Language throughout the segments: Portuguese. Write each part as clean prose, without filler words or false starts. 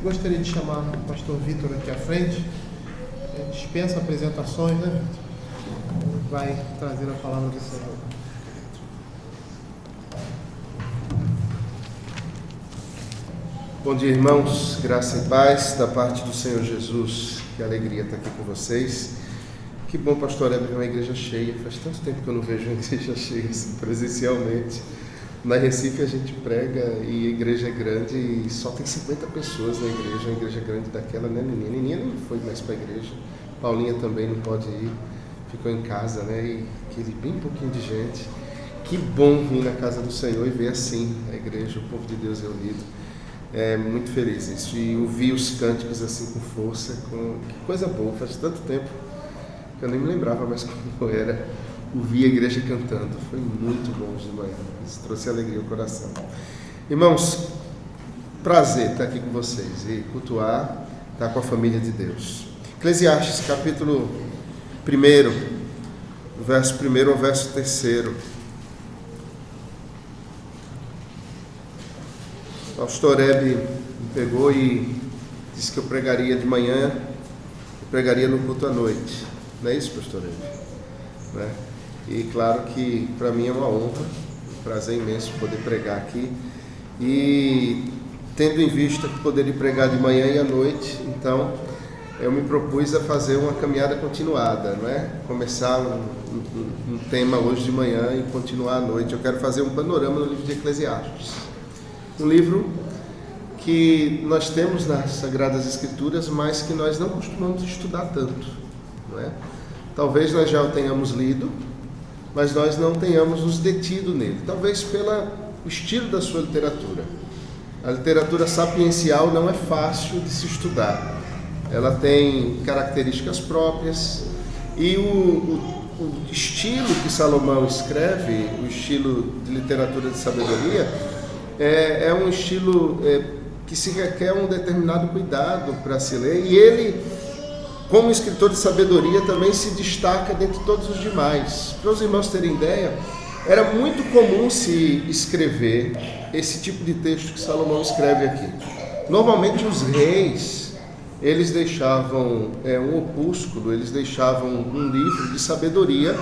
Gostaria de chamar o pastor Vitor aqui à frente. Ele dispensa apresentações, né, Vitor? Ele vai trazer a palavra do Senhor. Bom dia, irmãos. Graça e paz da parte do Senhor Jesus. Que alegria estar aqui com vocês. Que bom, pastor Heber, uma igreja cheia. Faz tanto tempo que eu não vejo uma igreja cheia assim, presencialmente. Na Recife a gente prega e a igreja é grande e só tem 50 pessoas na igreja, uma igreja grande daquela, né, Nininha? Nininha não foi mais para a igreja, Paulinha também não pode ir, ficou em casa, né, e aquele bem pouquinho de gente. Que bom vir na casa do Senhor e ver assim a igreja, o povo de Deus reunido. É muito feliz isso, e ouvir os cânticos assim com força, que coisa boa, faz tanto tempo que eu nem me lembrava mais como era. Ouvir a igreja cantando, foi muito bom de manhã, isso trouxe alegria ao coração. Irmãos, prazer estar aqui com vocês e cultuar, estar com a família de Deus. Eclesiastes, capítulo 1, verso 1 ao verso 3. O pastor Hebe me pegou e disse que eu pregaria de manhã e pregaria no culto à noite. Não é isso, pastor Hebe? Né? E claro que para mim é uma honra, um prazer imenso poder pregar aqui. E tendo em vista que poderia pregar de manhã e à noite, então eu me propus a fazer uma caminhada continuada, não é? Começar um tema hoje de manhã e continuar à noite. Eu quero fazer um panorama no livro de Eclesiastes. Um livro que nós temos nas Sagradas Escrituras, mas que nós não costumamos estudar tanto, não é? Talvez nós já o tenhamos lido, mas nós não tenhamos nos detido nele, talvez pelo estilo da sua literatura. A literatura sapiencial não é fácil de se estudar, ela tem características próprias, e o estilo que Salomão escreve, o estilo de literatura de sabedoria, é um estilo que se requer um determinado cuidado para se ler, e ele, como escritor de sabedoria, também se destaca dentre todos os demais. Para os irmãos terem ideia, era muito comum se escrever esse tipo de texto que Salomão escreve aqui. Normalmente os reis, eles deixavam um opúsculo, eles davam um livro de sabedoria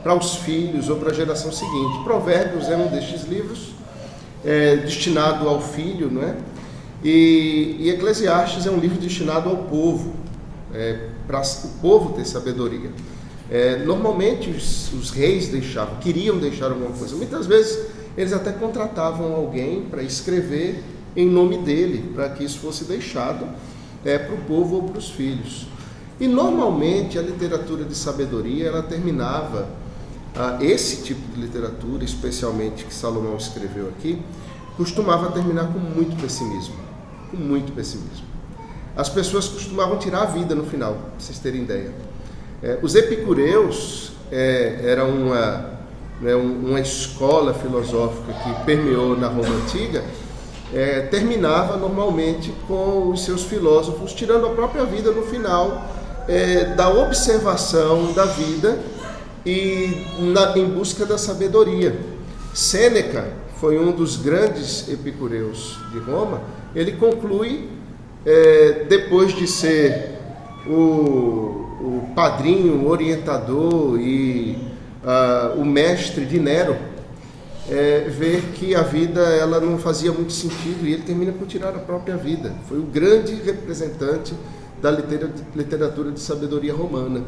para os filhos ou para a geração seguinte. Provérbios é um destes livros, destinado ao filho, não é? E Eclesiastes é um livro destinado ao povo, para o povo ter sabedoria. Normalmente os reis queriam deixar alguma coisa. Muitas vezes eles até contratavam alguém para escrever em nome dele, para que isso fosse deixado para o povo ou para os filhos. E normalmente a literatura de sabedoria, ela terminava, esse tipo de literatura, especialmente que Salomão escreveu aqui, costumava terminar com muito pessimismo. Com muito pessimismo. As pessoas costumavam tirar a vida no final, para vocês terem ideia. Os epicureus eram uma escola filosófica que permeou na Roma Antiga, terminava normalmente com os seus filósofos tirando a própria vida no final, da observação da vida e em busca da sabedoria. Sêneca foi um dos grandes epicureus de Roma. Ele conclui, depois de ser o padrinho, o orientador e o mestre de Nero, ver que a vida ela não fazia muito sentido, e ele termina por tirar a própria vida. Foi o grande representante da literatura de sabedoria romana.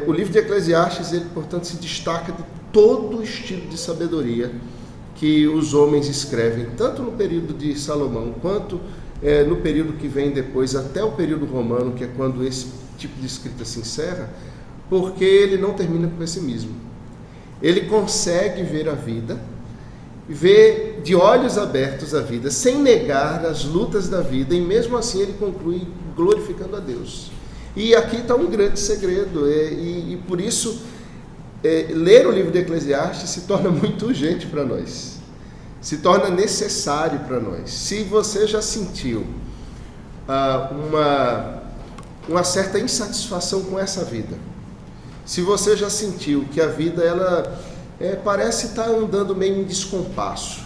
O livro de Eclesiastes, ele, portanto, se destaca de todo o estilo de sabedoria que os homens escrevem, tanto no período de Salomão, quanto no período que vem depois, até o período romano, que é quando esse tipo de escrita se encerra, porque ele não termina com pessimismo. Ele consegue ver a vida, ver de olhos abertos a vida, sem negar as lutas da vida, e mesmo assim ele conclui glorificando a Deus. E aqui está um grande segredo, e por isso ler o livro de Eclesiastes se torna muito urgente para nós, se torna necessário para nós. Se você já sentiu uma certa insatisfação com essa vida, se você já sentiu que a vida ela parece estar andando meio em descompasso,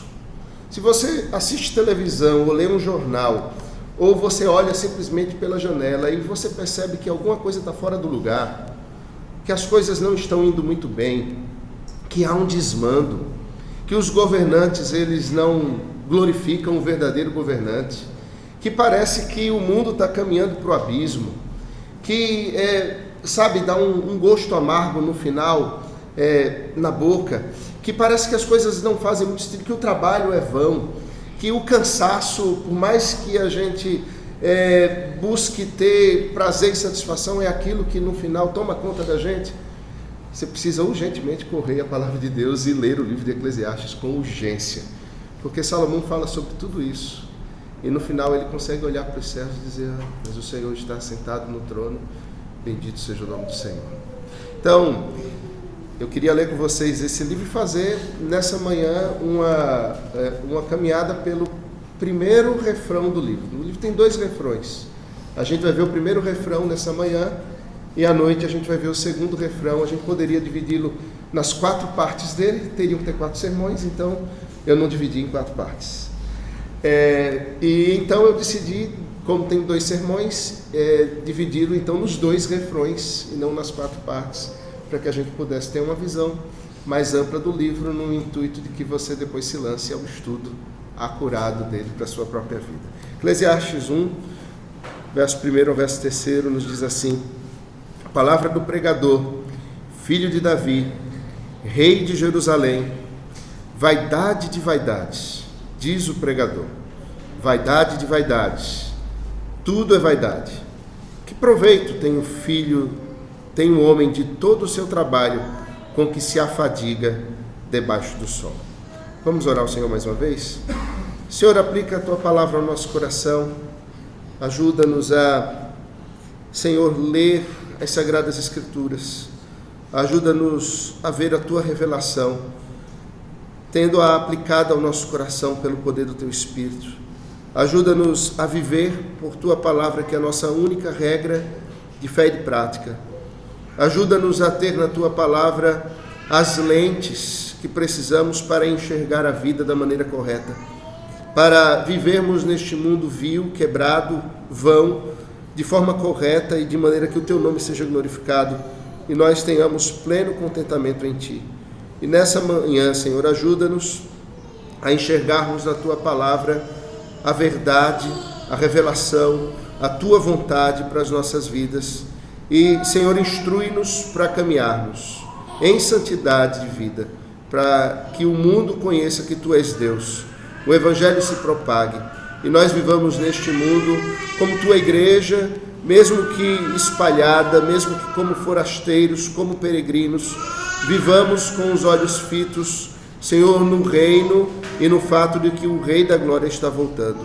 se você assiste televisão ou lê um jornal, ou você olha simplesmente pela janela e você percebe que alguma coisa está fora do lugar, que as coisas não estão indo muito bem, que há um desmando, que os governantes eles não glorificam o verdadeiro governante, que parece que o mundo está caminhando para o abismo, que dá um gosto amargo no final, na boca, que parece que as coisas não fazem muito sentido, que o trabalho é vão, que o cansaço, por mais que a gente busque ter prazer e satisfação, é aquilo que no final toma conta da gente. Você precisa urgentemente correr a palavra de Deus e ler o livro de Eclesiastes com urgência, porque Salomão fala sobre tudo isso, e no final ele consegue olhar para os céus e dizer: mas o Senhor está sentado no trono, bendito seja o nome do Senhor. Então, eu queria ler com vocês esse livro e fazer nessa manhã uma caminhada pelo primeiro refrão do livro. O livro tem 2 refrões. A gente vai ver o primeiro refrão nessa manhã e à noite a gente vai ver o segundo refrão. A gente poderia dividi-lo nas 4 partes dele, teriam que ter 4 sermões, então eu não dividi em 4 partes. E então eu decidi, como tem 2 sermões, dividi-lo então nos 2 refrões e não nas 4 partes, para que a gente pudesse ter uma visão mais ampla do livro, no intuito de que você depois se lance ao estudo acurado dele para a sua própria vida. Eclesiastes 1, verso 1 ao verso 3, nos diz assim: a palavra do pregador, filho de Davi, rei de Jerusalém. Vaidade de vaidades, diz o pregador, vaidade de vaidades, tudo é vaidade. Que proveito tem o homem de todo o seu trabalho com que se afadiga debaixo do sol. Vamos orar ao Senhor mais uma vez? Senhor, aplica a Tua palavra ao nosso coração, ajuda-nos a, Senhor, ler as Sagradas Escrituras, ajuda-nos a ver a Tua revelação, tendo-a aplicada ao nosso coração pelo poder do Teu Espírito. Ajuda-nos a viver por Tua palavra, que é a nossa única regra de fé e de prática. Ajuda-nos a ter na Tua palavra as lentes que precisamos para enxergar a vida da maneira correta, para vivermos neste mundo vil, quebrado, vão, de forma correta e de maneira que o Teu nome seja glorificado e nós tenhamos pleno contentamento em Ti. E nessa manhã, Senhor, ajuda-nos a enxergarmos na Tua palavra a verdade, a revelação, a Tua vontade para as nossas vidas. E, Senhor, instrui-nos para caminharmos em santidade de vida, para que o mundo conheça que Tu és Deus, o Evangelho se propague e nós vivamos neste mundo como Tua igreja, mesmo que espalhada, mesmo que como forasteiros, como peregrinos, vivamos com os olhos fitos, Senhor, no reino e no fato de que o Rei da Glória está voltando.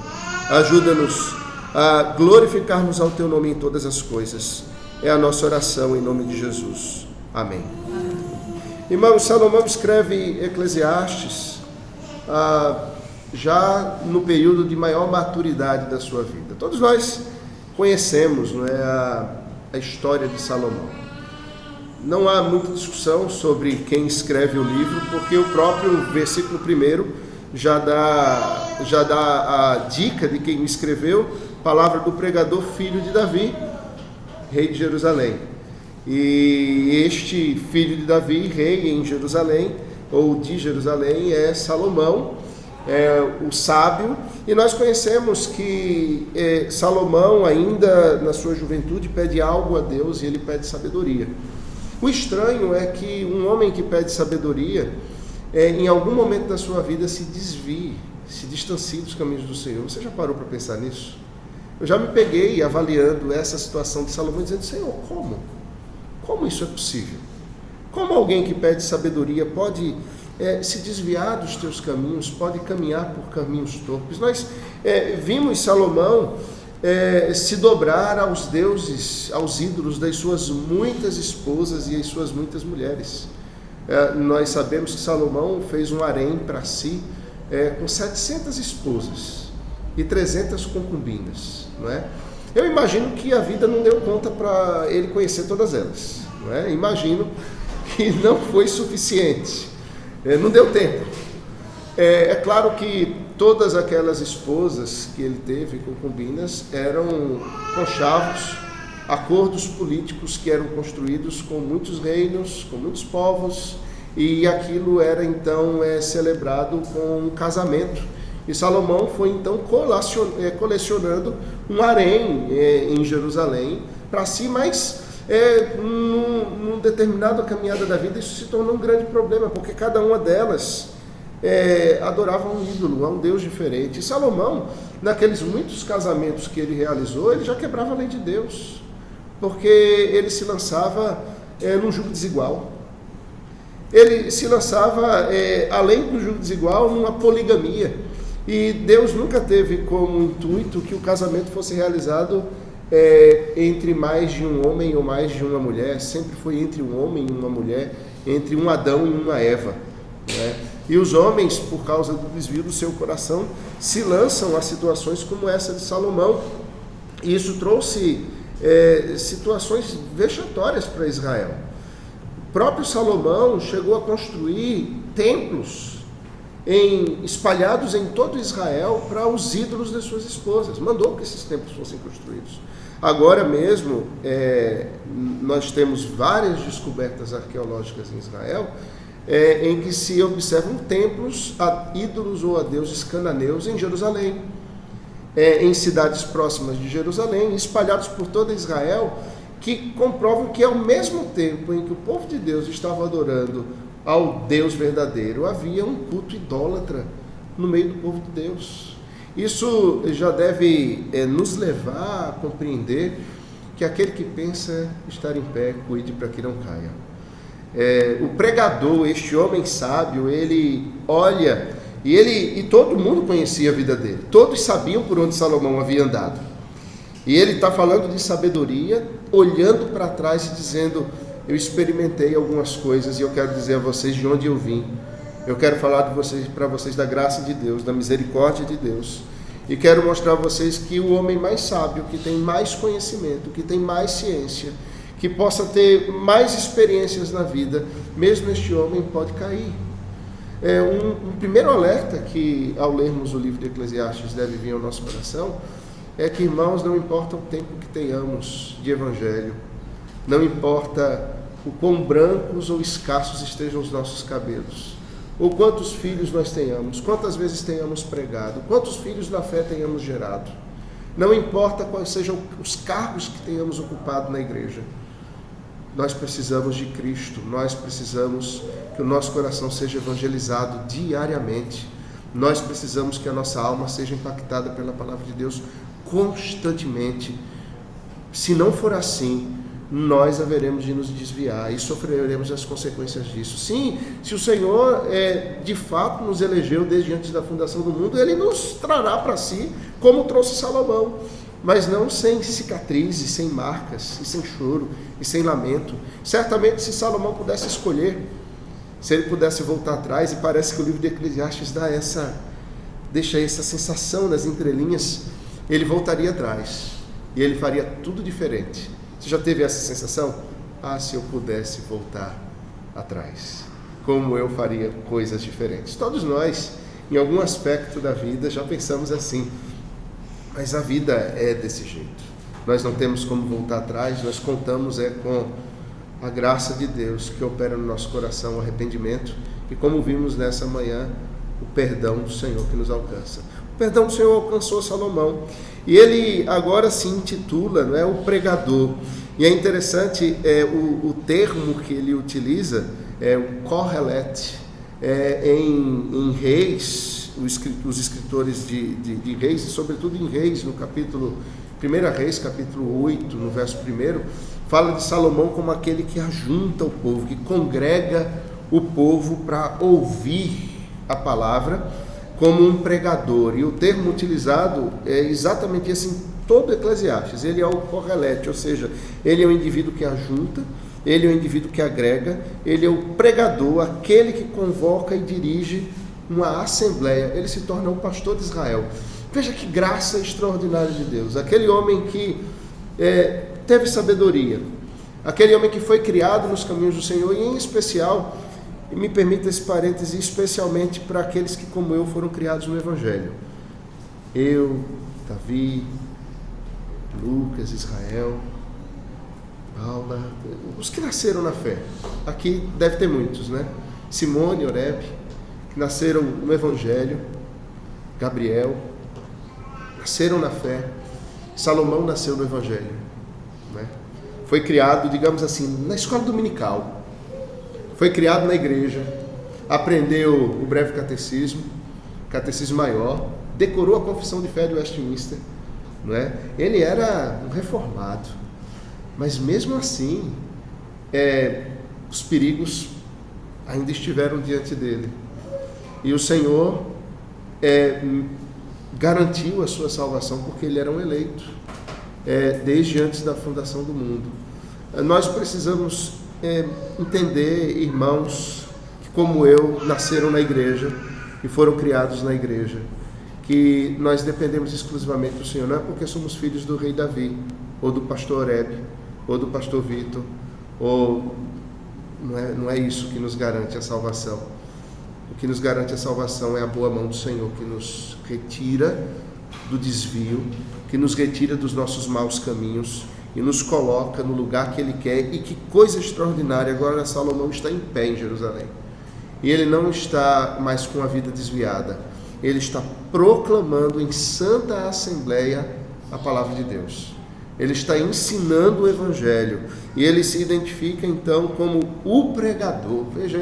Ajuda-nos a glorificarmos ao Teu nome em todas as coisas. É a nossa oração em nome de Jesus. Amém. Irmãos, Salomão escreve Eclesiastes já no período de maior maturidade da sua vida. Todos nós conhecemos, não é, a história de Salomão. Não há muita discussão sobre quem escreve o livro, porque o próprio versículo 1 já dá a dica de quem escreveu, palavra do pregador, filho de Davi, rei de Jerusalém. E este filho de Davi, rei em Jerusalém, ou de Jerusalém, é Salomão, o sábio, e nós conhecemos que Salomão, ainda na sua juventude, pede algo a Deus e ele pede sabedoria. O estranho é que um homem que pede sabedoria, em algum momento da sua vida se desvie, se distancie dos caminhos do Senhor. Você já parou para pensar nisso? Eu já me peguei avaliando essa situação de Salomão, dizendo: Senhor, como isso é possível? Como alguém que pede sabedoria pode se desviar dos teus caminhos, pode caminhar por caminhos torpes? Nós vimos Salomão se dobrar aos deuses, aos ídolos das suas muitas esposas e as suas muitas mulheres. Nós sabemos que Salomão fez um harém para si com 700 esposas e 300 concubinas, não é? Eu imagino que a vida não deu conta para ele conhecer todas elas, não é? Imagino que não foi suficiente, não deu tempo. É claro que todas aquelas esposas que ele teve, concubinas, eram conchavos, acordos políticos que eram construídos com muitos reinos, com muitos povos, e aquilo era então celebrado com um casamento. E Salomão foi então colecionando um harém em Jerusalém para si, mas num determinada caminhada da vida isso se tornou um grande problema, porque cada uma delas adorava um ídolo, a um Deus diferente. E Salomão, naqueles muitos casamentos que ele realizou, ele já quebrava a lei de Deus, porque ele se lançava num jugo desigual. Ele se lançava, além do jugo desigual, numa poligamia. E Deus nunca teve como intuito que o casamento fosse realizado entre mais de um homem ou mais de uma mulher. Sempre foi entre um homem e uma mulher, entre um Adão e uma Eva, né? E os homens, por causa do desvio do seu coração, se lançam a situações como essa de Salomão. E isso trouxe situações vexatórias para Israel. O próprio Salomão chegou a construir templos espalhados em todo Israel para os ídolos de suas esposas. Mandou que esses templos fossem construídos. Agora mesmo, nós temos várias descobertas arqueológicas em Israel, em que se observam templos a ídolos ou a deuses cananeus em Jerusalém, em cidades próximas de Jerusalém, espalhados por toda Israel, que comprovam que ao mesmo tempo em que o povo de Deus estava adorando ao Deus verdadeiro, havia um culto idólatra no meio do povo de Deus. Isso já deve nos levar a compreender que aquele que pensa estar em pé, cuide para que não caia. O pregador, este homem sábio, ele olha, e todo mundo conhecia a vida dele, todos sabiam por onde Salomão havia andado. E ele está falando de sabedoria, olhando para trás e dizendo: eu experimentei algumas coisas e eu quero dizer a vocês de onde eu vim. Eu quero falar para vocês da graça de Deus, da misericórdia de Deus. E quero mostrar a vocês que o homem mais sábio, que tem mais conhecimento, que tem mais ciência, que possa ter mais experiências na vida, mesmo este homem pode cair. Um primeiro alerta que, ao lermos o livro de Eclesiastes, deve vir ao nosso coração, é que, irmãos, não importa o tempo que tenhamos de evangelho, não importa o quão brancos ou escassos estejam os nossos cabelos, ou quantos filhos nós tenhamos, quantas vezes tenhamos pregado, quantos filhos na fé tenhamos gerado, não importa quais sejam os cargos que tenhamos ocupado na igreja, nós precisamos de Cristo, nós precisamos que o nosso coração seja evangelizado diariamente, nós precisamos que a nossa alma seja impactada pela palavra de Deus constantemente. Se não for assim, nós haveremos de nos desviar e sofreremos as consequências disso. Sim, se o Senhor de fato nos elegeu desde antes da fundação do mundo, Ele nos trará para si, como trouxe Salomão, mas não sem cicatrizes, sem marcas, e sem choro, e sem lamento. Certamente, se Salomão pudesse escolher, se ele pudesse voltar atrás, e parece que o livro de Eclesiastes deixa essa sensação nas entrelinhas, ele voltaria atrás, e ele faria tudo diferente. Você já teve essa sensação? Se eu pudesse voltar atrás, como eu faria coisas diferentes. Todos nós, em algum aspecto da vida, já pensamos assim, mas a vida é desse jeito. Nós não temos como voltar atrás, nós contamos com a graça de Deus que opera no nosso coração, o arrependimento, e como vimos nessa manhã, o perdão do Senhor que nos alcança. O perdão do Senhor alcançou Salomão, e ele agora se intitula, o pregador. E é interessante o termo que ele utiliza, o Kohelet, em Reis, os escritores de Reis, e sobretudo em Reis, no capítulo 1 Reis, capítulo 8, no verso 1, fala de Salomão como aquele que ajunta o povo, que congrega o povo para ouvir a palavra, como um pregador. E o termo utilizado é exatamente esse em todo Eclesiastes. Ele é o Kohelet, ou seja, ele é o indivíduo que ajunta, ele é o indivíduo que agrega, ele é o pregador, aquele que convoca e dirige uma assembleia. Ele se torna o pastor de Israel. Veja que graça extraordinária de Deus. Aquele homem que teve sabedoria, aquele homem que foi criado nos caminhos do Senhor, e em especial E me permita esse parêntese especialmente para aqueles que, como eu, foram criados no Evangelho. Eu, Davi, Lucas, Israel, Paula, os que nasceram na fé. Aqui deve ter muitos, né? Simone, Oreb, que nasceram no Evangelho. Gabriel, nasceram na fé. Salomão nasceu no Evangelho, né? Foi criado, digamos assim, na escola dominical. Foi criado na igreja. Aprendeu o breve catecismo maior. Decorou a confissão de fé de Westminster, não é? Ele era um reformado. Mas mesmo assim, os perigos ainda estiveram diante dele. E o Senhor garantiu a sua salvação porque ele era um eleito, desde antes da fundação do mundo. Nós precisamos entender, irmãos, que como eu, nasceram na igreja e foram criados na igreja, que nós dependemos exclusivamente do Senhor, não é porque somos filhos do rei Davi, ou do pastor Oreb, ou do pastor Vitor, ou não é isso que nos garante a salvação. O que nos garante a salvação é a boa mão do Senhor, que nos retira do desvio, que nos retira dos nossos maus caminhos e nos coloca no lugar que Ele quer. E que coisa extraordinária, agora Salomão está em pé em Jerusalém. E ele não está mais com a vida desviada. Ele está proclamando em santa assembleia a palavra de Deus. Ele está ensinando o Evangelho. E ele se identifica então como o pregador. Veja,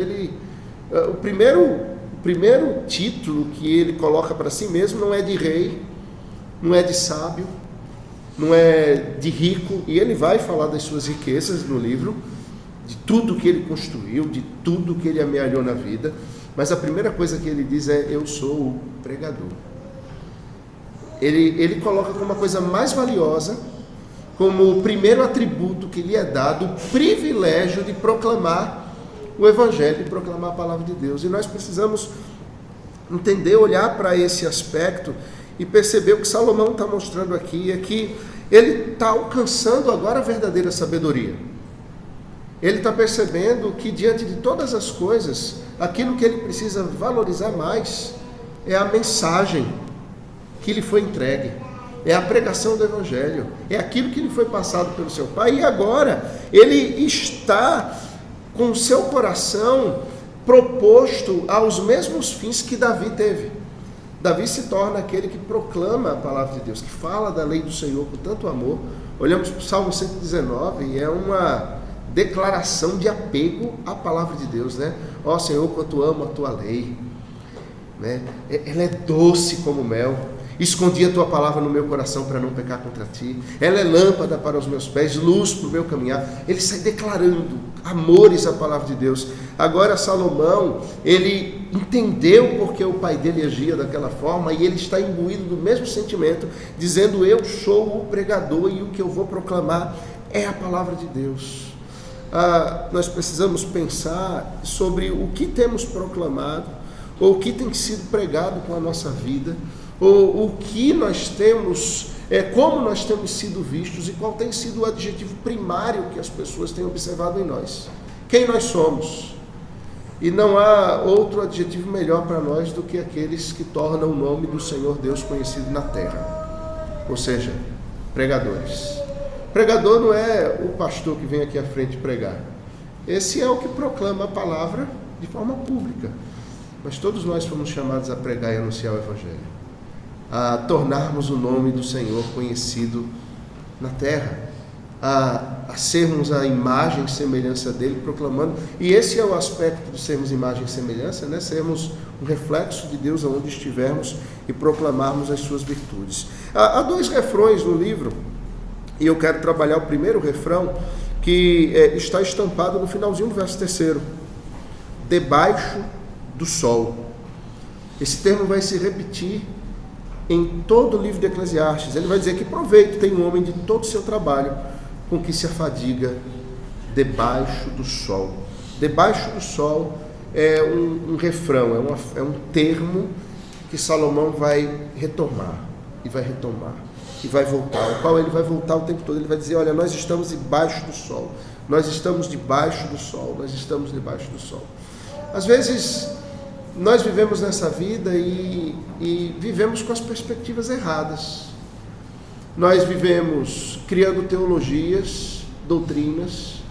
o primeiro título que ele coloca para si mesmo não é de rei, não é de sábio, não é de rico. E ele vai falar das suas riquezas no livro, de tudo que ele construiu, de tudo que ele amealhou na vida. Mas a primeira coisa que ele diz é: eu sou o pregador. Ele coloca como uma coisa mais valiosa, como o primeiro atributo que lhe é dado, o privilégio de proclamar o Evangelho, de proclamar a palavra de Deus. E nós precisamos entender, olhar para esse aspecto e perceber o que Salomão está mostrando aqui, é que ele está alcançando agora a verdadeira sabedoria. Ele está percebendo que diante de todas as coisas, aquilo que ele precisa valorizar mais é a mensagem que lhe foi entregue, é a pregação do Evangelho, é aquilo que lhe foi passado pelo seu pai. E agora ele está com o seu coração proposto aos mesmos fins que Davi teve. Davi se torna aquele que proclama a palavra de Deus, que fala da lei do Senhor com tanto amor. Olhamos para o Salmo 119 e é uma declaração de apego à palavra de Deus, né? Ó Senhor, quanto amo a tua lei, né? Ela é doce como mel. Escondi a tua palavra no meu coração para não pecar contra ti. Ela é lâmpada para os meus pés, luz para o meu caminhar. Ele sai declarando amores à palavra de Deus. Agora Salomão, ele entendeu porque o pai dele agia daquela forma e ele está imbuído do mesmo sentimento, dizendo: eu sou o pregador e o que eu vou proclamar é a palavra de Deus. Nós precisamos pensar sobre o que temos proclamado, ou o que tem sido pregado com a nossa vida, ou o que nós temos, como nós temos sido vistos e qual tem sido o adjetivo primário que as pessoas têm observado em nós. Quem nós somos. E não há outro adjetivo melhor para nós do que aqueles que tornam o nome do Senhor Deus conhecido na terra. Ou seja, pregadores. Pregador não é o pastor que vem aqui à frente pregar. Esse é o que proclama a palavra de forma pública. Mas todos nós fomos chamados a pregar e anunciar o Evangelho, a tornarmos o nome do Senhor conhecido na terra, a sermos a imagem e semelhança dele, proclamando. E esse é o aspecto de sermos imagem e semelhança, né? Sermos um reflexo de Deus aonde estivermos e proclamarmos as suas virtudes. Há dois refrões no livro, e eu quero trabalhar o primeiro refrão, que está estampado no finalzinho do verso 3, debaixo do sol. Esse termo vai se repetir em todo o livro de Eclesiastes. Ele vai dizer: que proveito tem um homem de todo o seu trabalho com que se afadiga debaixo do sol. Debaixo do sol é um refrão, é um termo que Salomão vai retomar, e vai retomar, e vai voltar, ao qual ele vai voltar o tempo todo. Ele vai dizer: olha, nós estamos debaixo do sol, nós estamos debaixo do sol, nós estamos debaixo do sol. Às vezes, nós vivemos nessa vida e vivemos com as perspectivas erradas. Nós vivemos criando teologias, doutrinas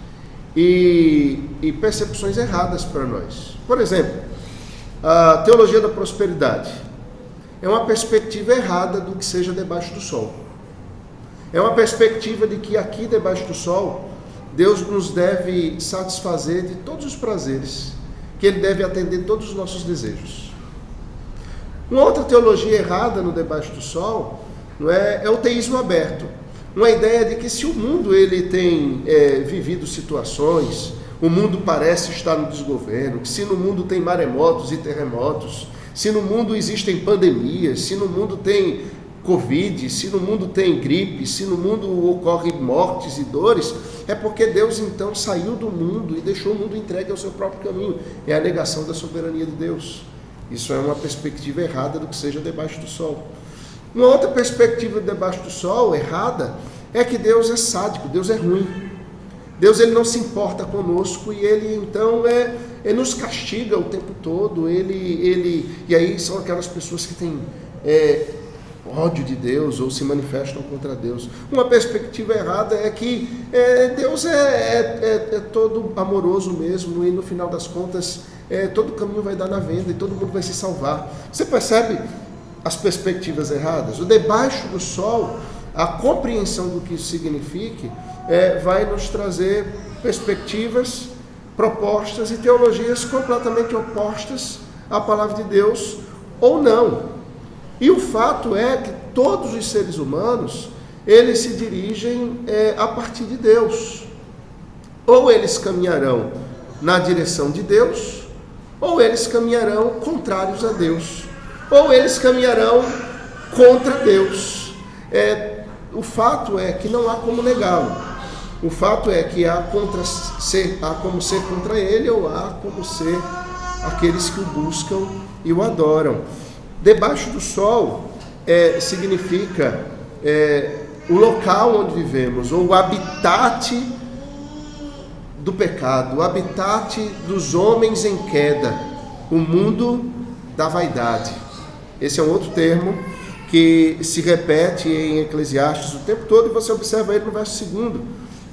e percepções erradas para nós. Por exemplo, a teologia da prosperidade é uma perspectiva errada do que seja debaixo do sol. É uma perspectiva de que aqui debaixo do sol, Deus nos deve satisfazer de todos os prazeres, que Ele deve atender todos os nossos desejos. Uma outra teologia errada no debaixo do sol é o teísmo aberto. Uma ideia de que se o mundo ele tem vivido situações, o mundo parece estar no desgoverno, que se no mundo tem maremotos e terremotos, se no mundo existem pandemias, se no mundo tem Covid, se no mundo tem gripe, se no mundo ocorrem mortes e dores, é porque Deus então saiu do mundo e deixou o mundo entregue ao seu próprio caminho. É a negação da soberania de Deus. Isso é uma perspectiva errada do que seja debaixo do sol. Uma outra perspectiva debaixo do sol, errada, é que Deus é sádico, Deus é ruim. Deus ele não se importa conosco e Ele então ele nos castiga o tempo todo. E aí são aquelas pessoas que têm ódio de Deus ou se manifestam contra Deus. Uma perspectiva errada é que Deus é todo amoroso mesmo e no final das contas todo caminho vai dar na venda e todo mundo vai se salvar. Você percebe as perspectivas erradas? O debaixo do sol, a compreensão do que isso significa, vai nos trazer perspectivas, propostas e teologias completamente opostas à palavra de Deus ou não. E o fato é que todos os seres humanos, eles se dirigem a partir de Deus. Ou eles caminharão na direção de Deus, ou eles caminharão contrários a Deus, ou eles caminharão contra Deus. O fato é que não há como negá-lo. O fato é que há como ser contra ele, ou há como ser aqueles que o buscam e o adoram. Debaixo do sol significa o local onde vivemos, ou o habitat do pecado, o habitat dos homens em queda, o mundo da vaidade. Esse é um outro termo que se repete em Eclesiastes o tempo todo, e você observa ele no verso 2.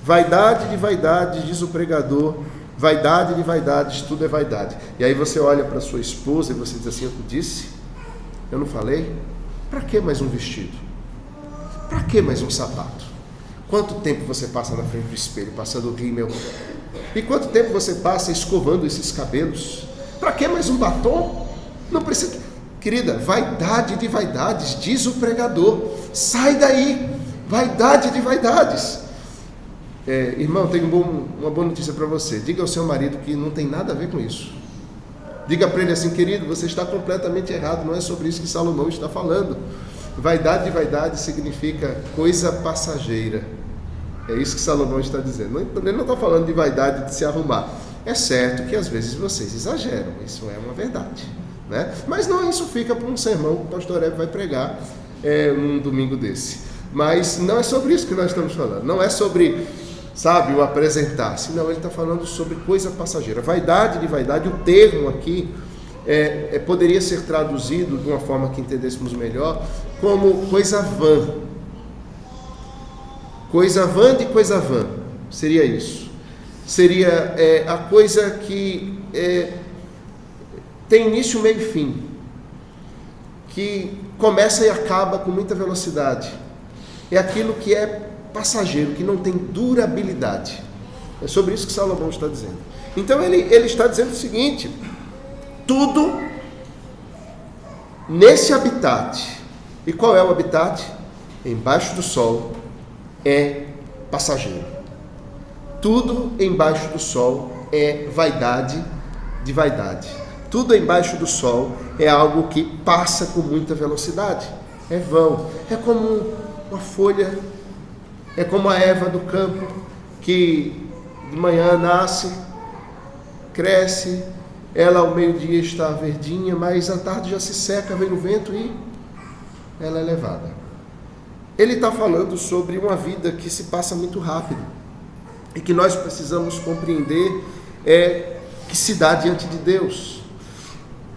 Vaidade de vaidades, diz o pregador, vaidade de vaidades, tudo é vaidade. E aí você olha para sua esposa e você diz assim: eu disse? Eu não falei? Para que mais um vestido? Para que mais um sapato? Quanto tempo você passa na frente do espelho, passando rímel? E quanto tempo você passa escovando esses cabelos? Para que mais um batom? Não precisa. Querida, vaidade de vaidades, diz o pregador. Sai daí, vaidade de vaidades. Irmão, tenho uma boa notícia para você. Diga ao seu marido que não tem nada a ver com isso. Diga para ele assim: querido, você está completamente errado, não é sobre isso que Salomão está falando. Vaidade de vaidade significa coisa passageira. É isso que Salomão está dizendo. Ele não está falando de vaidade de se arrumar. É certo que às vezes vocês exageram, isso é uma verdade, né? Mas não, isso fica para um sermão que o pastor Hebe vai pregar num domingo desse. Mas não é sobre isso que nós estamos falando. Não é sobre, sabe, o apresentar-se. Não, ele está falando sobre coisa passageira. Vaidade de vaidade, o termo aqui poderia ser traduzido de uma forma que entendêssemos melhor como coisa vã. Coisa vã de coisa vã, seria isso. Seria a coisa que tem início, meio e fim, que começa e acaba com muita velocidade. É aquilo que é passageiro, que não tem durabilidade. É sobre isso que Salomão está dizendo. Então ele está dizendo o seguinte: tudo nesse habitat. E qual é o habitat? Embaixo do sol é passageiro. Tudo embaixo do sol é vaidade de vaidade. Tudo embaixo do sol é algo que passa com muita velocidade. É vão. É como uma folha, é como a erva do campo, que de manhã nasce, cresce, ela ao meio-dia está verdinha, mas à tarde já se seca, vem o vento e ela é levada. Ele está falando sobre uma vida que se passa muito rápido e que nós precisamos compreender que se dá diante de Deus.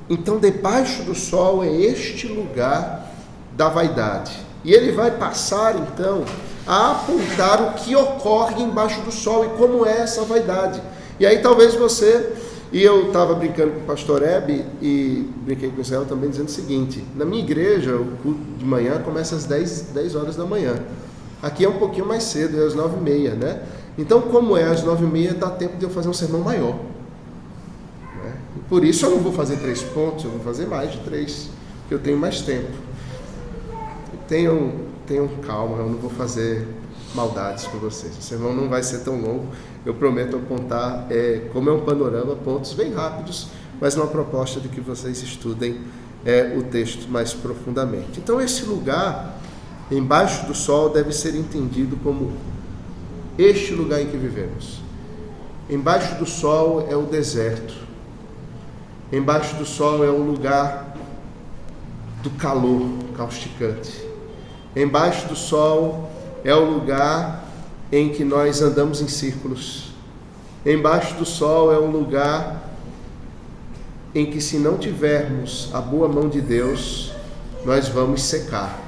Então, debaixo do sol é este lugar da vaidade. E ele vai passar, então, a apontar o que ocorre embaixo do sol e como é essa vaidade. E aí talvez você... E eu estava brincando com o pastor Hebe e brinquei com o Israel também dizendo o seguinte: na minha igreja, o culto de manhã começa às 10 horas da manhã. Aqui é um pouquinho mais cedo, é às 9h30, né? Então, como é às 9h30, dá tempo de eu fazer um sermão maior. Né? Por isso eu não vou fazer 3 pontos, eu vou fazer mais de 3, porque eu tenho mais tempo. Tenham calma, eu não vou fazer maldades com vocês. O sermão não vai ser tão longo. Eu prometo apontar, como é um panorama, pontos bem rápidos, mas uma proposta de que vocês estudem o texto mais profundamente. Então, esse lugar, embaixo do sol, deve ser entendido como este lugar em que vivemos. Embaixo do sol é o deserto. Embaixo do sol é o lugar do calor causticante. Embaixo do sol é o lugar em que nós andamos em círculos. Embaixo do sol é um lugar em que, se não tivermos a boa mão de Deus, nós vamos secar.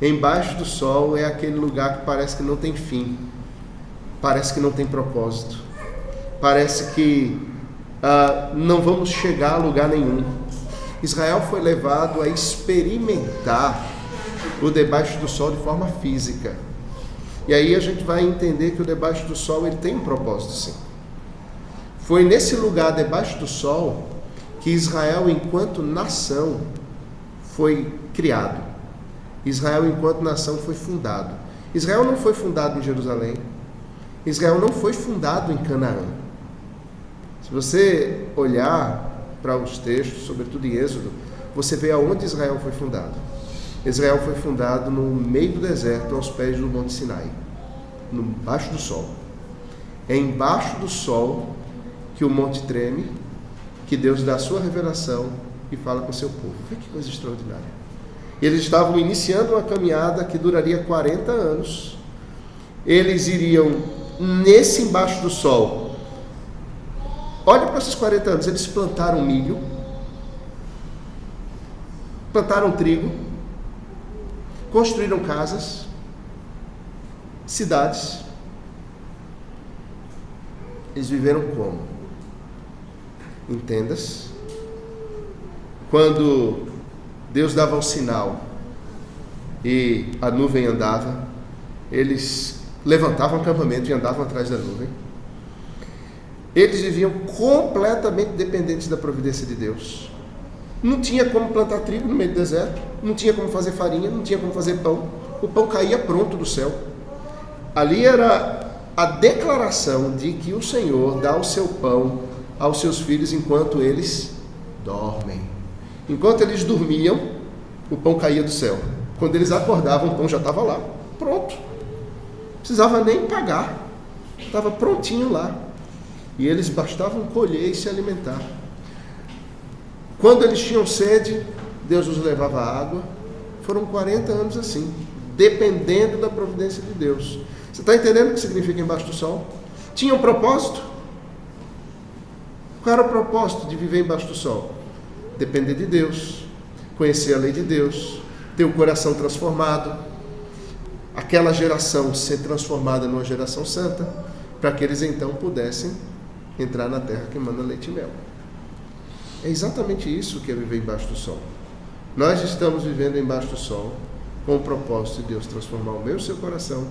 Embaixo do sol é aquele lugar que parece que não tem fim, parece que não tem propósito, parece que não vamos chegar a lugar nenhum. Israel foi levado a experimentar o debaixo do sol de forma física. E aí a gente vai entender que o debaixo do sol ele tem um propósito, sim. Foi nesse lugar debaixo do sol que Israel, enquanto nação, foi criado. Israel, enquanto nação, foi fundado. Israel não foi fundado em Jerusalém. Israel não foi fundado em Canaã. Se você olhar para os textos, sobretudo em Êxodo, você vê aonde Israel foi fundado. Israel foi fundado no meio do deserto, aos pés do Monte Sinai, embaixo do sol. É embaixo do sol que o monte treme, que Deus dá a sua revelação e fala com o seu povo. Vê que coisa extraordinária. Eles estavam iniciando uma caminhada que duraria 40 anos. Eles iriam nesse embaixo do sol. Olha para esses 40 anos. Eles plantaram milho, plantaram trigo, construíram casas, cidades. Eles viveram como? Em tendas. Quando Deus dava um sinal e a nuvem andava, eles levantavam o acampamento e andavam atrás da nuvem. Eles viviam completamente dependentes da providência de Deus. Não tinha como plantar trigo no meio do deserto, não tinha como fazer farinha, não tinha como fazer pão. O pão caía pronto do céu. Ali era a declaração de que o Senhor dá o seu pão aos seus filhos enquanto eles dormem. Enquanto eles dormiam, o pão caía do céu. Quando eles acordavam, o pão já estava lá, pronto. Não precisava nem pagar, estava prontinho lá. E eles bastavam colher e se alimentar. Quando eles tinham sede, Deus os levava água. Foram 40 anos assim, dependendo da providência de Deus. Você está entendendo o que significa embaixo do sol? Tinha um propósito? Qual era o propósito de viver embaixo do sol? Depender de Deus, conhecer a lei de Deus, ter o coração transformado, aquela geração ser transformada numa geração santa, para que eles então pudessem entrar na terra que manda leite e mel. É exatamente isso que é viver embaixo do sol. Nós estamos vivendo embaixo do sol com o propósito de Deus transformar o meu e o seu coração,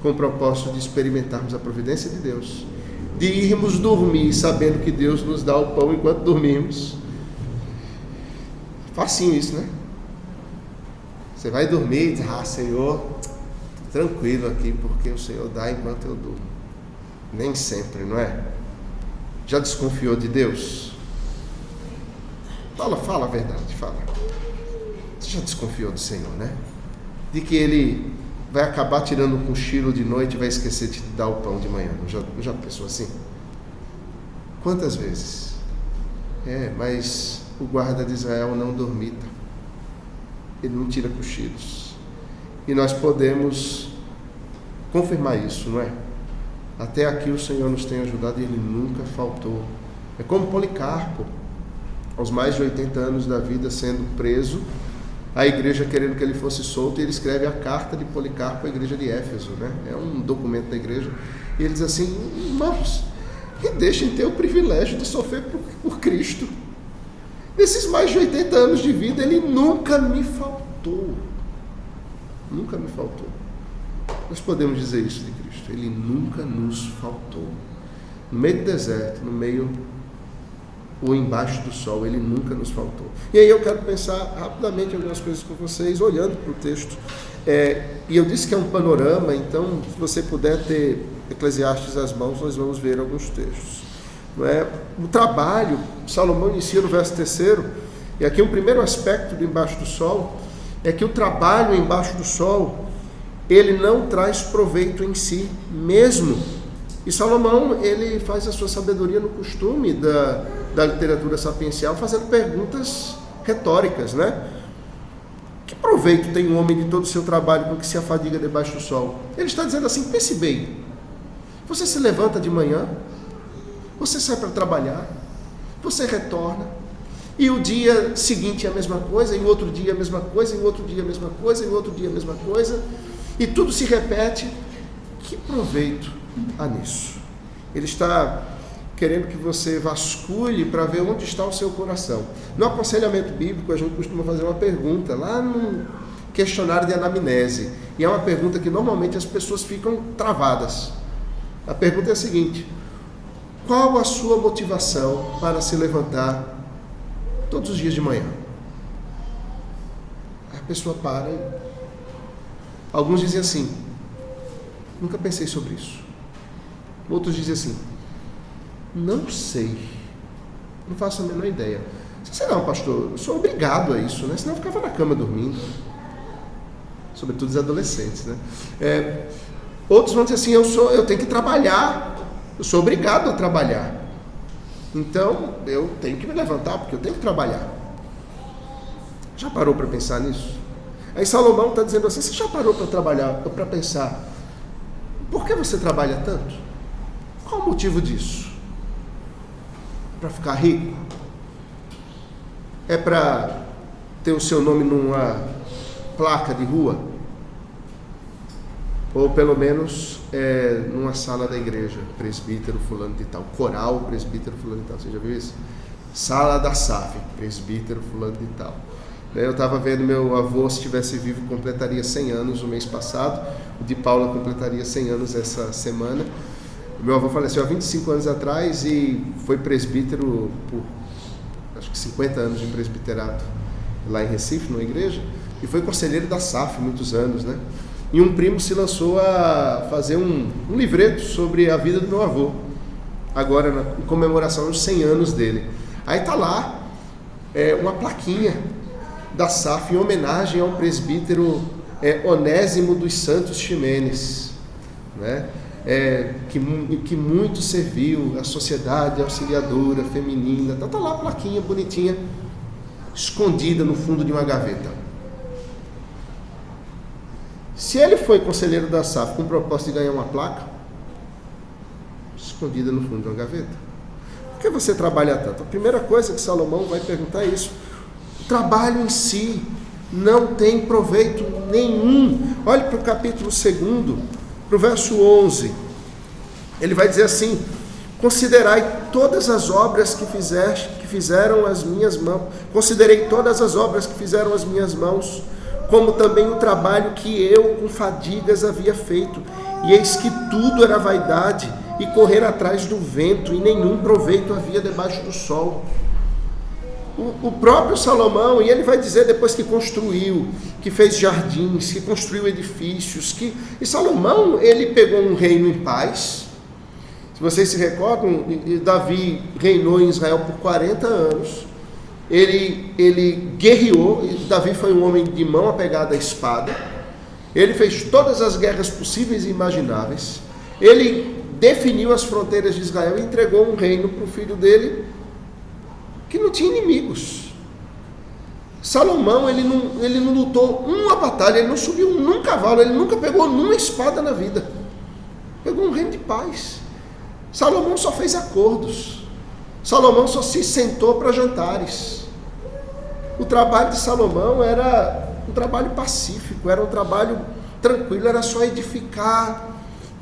com o propósito de experimentarmos a providência de Deus, de irmos dormir sabendo que Deus nos dá o pão enquanto dormimos. Facinho isso, né? Você vai dormir e diz: Senhor, tranquilo aqui, porque o Senhor dá enquanto eu durmo. Nem sempre, não é? Já desconfiou de Deus? Fala a verdade, fala. Você já desconfiou do Senhor, né? De que Ele vai acabar tirando um cochilo de noite e vai esquecer de te dar o pão de manhã. Não já pensou assim? Quantas vezes? Mas o guarda de Israel não dormita. Ele não tira cochilos. E nós podemos confirmar isso, não é? Até aqui o Senhor nos tem ajudado e Ele nunca faltou É como Policarpo, aos mais de 80 anos da vida sendo preso, a igreja querendo que ele fosse solto, e ele escreve a carta de Policarpo à igreja de Éfeso, né? É um documento da igreja, e ele diz assim: irmãos, me deixem ter o privilégio de sofrer por Cristo. Nesses mais de 80 anos de vida, ele nunca me faltou. Nunca me faltou. Nós podemos dizer isso de Cristo. Ele nunca nos faltou. No meio do deserto, no meio ou embaixo do sol, ele nunca nos faltou. E aí eu quero pensar rapidamente em algumas coisas com vocês, olhando para o texto. E eu disse que é um panorama, então, se você puder ter Eclesiastes às mãos, nós vamos ver alguns textos. Não é? O trabalho, Salomão inicia no verso 3, e aqui um primeiro aspecto do embaixo do sol, é que o trabalho embaixo do sol, ele não traz proveito em si mesmo. E Salomão, ele faz a sua sabedoria no costume da literatura sapiencial, fazendo perguntas retóricas, né? Que proveito tem um homem de todo o seu trabalho com que se afadiga debaixo do sol? Ele está dizendo assim: pense bem, você se levanta de manhã, você sai para trabalhar, você retorna, e o dia seguinte é a mesma coisa, e o outro dia a mesma coisa, e o outro dia a mesma coisa, e o outro dia a mesma coisa, e tudo se repete. Que proveito há nisso? Ele está querendo que você vasculhe para ver onde está o seu coração. No aconselhamento bíblico, a gente costuma fazer uma pergunta lá no questionário de anamnese, e é uma pergunta que normalmente as pessoas ficam travadas. A pergunta é a seguinte: qual a sua motivação para se levantar todos os dias de manhã? A pessoa para e... Alguns dizem assim: nunca pensei sobre isso. Outros dizem assim: não sei, não faço a menor ideia. Você não, pastor, eu sou obrigado a isso, né? Senão eu ficava na cama dormindo. Sobretudo os adolescentes, né? Outros vão dizer assim: eu tenho que trabalhar, eu sou obrigado a trabalhar, então eu tenho que me levantar porque eu tenho que trabalhar. Já parou para pensar nisso? Aí Salomão está dizendo assim: você já parou para trabalhar, para pensar, por que você trabalha tanto? Qual o motivo disso? Para ficar rico? É para ter o seu nome numa placa de rua? Ou pelo menos numa sala da igreja, presbítero fulano de tal, coral, presbítero fulano de tal, você já viu isso? Sala da SAF, presbítero fulano de tal. Eu estava vendo meu avô, se estivesse vivo, completaria 100 anos no mês passado, o de Paula completaria 100 anos essa semana. Meu avô faleceu há 25 anos atrás e foi presbítero por, acho que 50 anos de presbiterato lá em Recife, numa igreja, e foi conselheiro da SAF muitos anos, né? E um primo se lançou a fazer um livreto sobre a vida do meu avô, agora em comemoração dos 100 anos dele. Aí está lá uma plaquinha da SAF em homenagem ao presbítero Onésimo dos Santos Ximenes, né? Que muito serviu a sociedade auxiliadora feminina. Então está lá a plaquinha bonitinha, escondida no fundo de uma gaveta. Se ele foi conselheiro da SAF com o propósito de ganhar uma placa, escondida no fundo de uma gaveta, por que você trabalha tanto? A primeira coisa que Salomão vai perguntar é isso. O trabalho em si não tem proveito nenhum. Olhe para o capítulo 2, para o verso 11. Ele vai dizer assim: considerai todas as obras que fizeram as minhas mãos. Considerei todas as obras que fizeram as minhas mãos, como também o trabalho que eu com fadigas havia feito. E eis que tudo era vaidade e correr atrás do vento, e nenhum proveito havia debaixo do sol. O próprio Salomão, e ele vai dizer depois que construiu, que fez jardins, que construiu edifícios, e Salomão, ele pegou um reino em paz. Se vocês se recordam, Davi reinou em Israel por 40 anos, ele guerreou, Davi foi um homem de mão apegada à espada, ele fez todas as guerras possíveis e imagináveis, ele definiu as fronteiras de Israel e entregou um reino para o filho dele, que não tinha inimigos. Salomão, ele não lutou uma batalha, ele não subiu num cavalo, ele nunca pegou numa espada na vida. Pegou um reino de paz. Salomão só fez acordos. Salomão só se sentou para jantares. O trabalho de Salomão era um trabalho pacífico, era um trabalho tranquilo, era só edificar,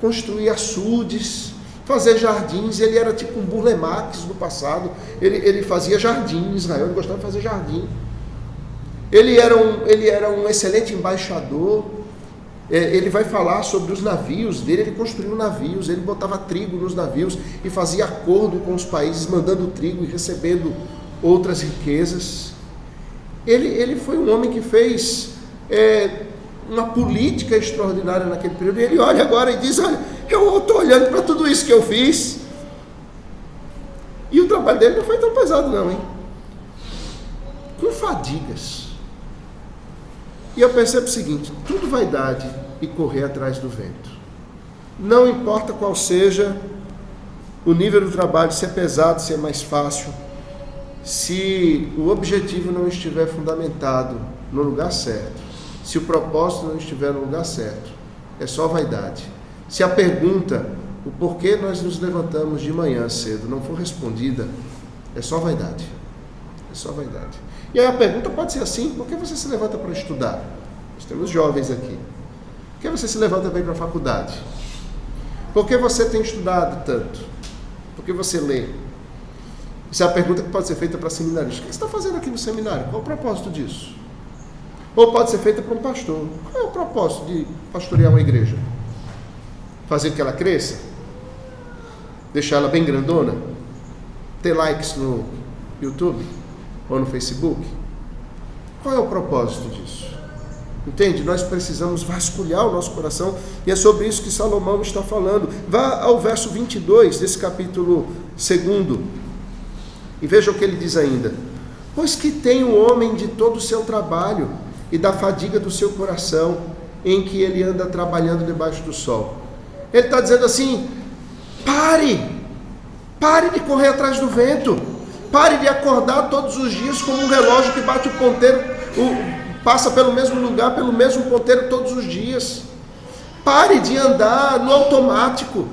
construir açudes, fazer jardins. Ele era tipo um Burle Marx do passado. Ele fazia jardim em Israel, ele gostava de fazer jardim. Ele era um excelente embaixador. Ele vai falar sobre os navios dele. Ele construiu navios, ele botava trigo nos navios e fazia acordo com os países, mandando trigo e recebendo outras riquezas. Ele foi um homem que fez uma política extraordinária naquele período. E ele olha agora e diz: olha, eu estou olhando para tudo isso que eu fiz. E o trabalho dele não foi tão pesado não, hein? Com fadigas. E eu percebo o seguinte: tudo vaidade e correr atrás do vento. Não importa qual seja o nível do trabalho, se é pesado, se é mais fácil, se o objetivo não estiver fundamentado no lugar certo, se o propósito não estiver no lugar certo, é só vaidade. Se a pergunta, o porquê nós nos levantamos de manhã cedo, não for respondida, é só vaidade. É só vaidade. E aí a pergunta pode ser assim: por que você se levanta para estudar? Nós temos jovens aqui. Por que você se levanta para ir para a faculdade? Por que você tem estudado tanto? Por que você lê? Isso é a pergunta que pode ser feita para seminaristas. O que você está fazendo aqui no seminário? Qual o propósito disso? Ou pode ser feita para um pastor. Qual é o propósito de pastorear uma igreja? Fazer que ela cresça? Deixar ela bem grandona? Ter likes no YouTube? Ou no Facebook? Qual é o propósito disso? Entende? Nós precisamos vasculhar o nosso coração, e é sobre isso que Salomão está falando. Vá ao verso 22 desse capítulo 2 e veja o que ele diz ainda: pois que tem o homem de todo o seu trabalho e da fadiga do seu coração, em que ele anda trabalhando debaixo do sol. Ele está dizendo assim: pare de correr atrás do vento. Pare de acordar todos os dias como um relógio que bate o ponteiro, passa pelo mesmo lugar, pelo mesmo ponteiro todos os dias. Pare de andar no automático.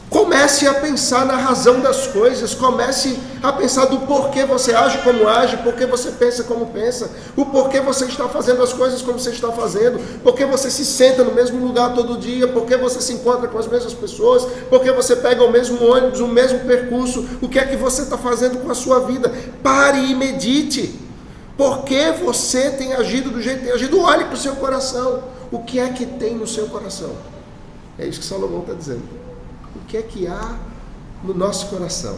Comece a pensar na razão das coisas. Comece a pensar do porquê você age como age, porquê você pensa como pensa, o porquê você está fazendo as coisas como você está fazendo, porquê você se senta no mesmo lugar todo dia, porquê você se encontra com as mesmas pessoas, porquê você pega o mesmo ônibus, o mesmo percurso, o que é que você está fazendo com a sua vida. Pare e medite. Por que você tem agido do jeito que tem agido? Olhe para o seu coração. O que é que tem no seu coração? É isso que Salomão está dizendo. O que é que há no nosso coração?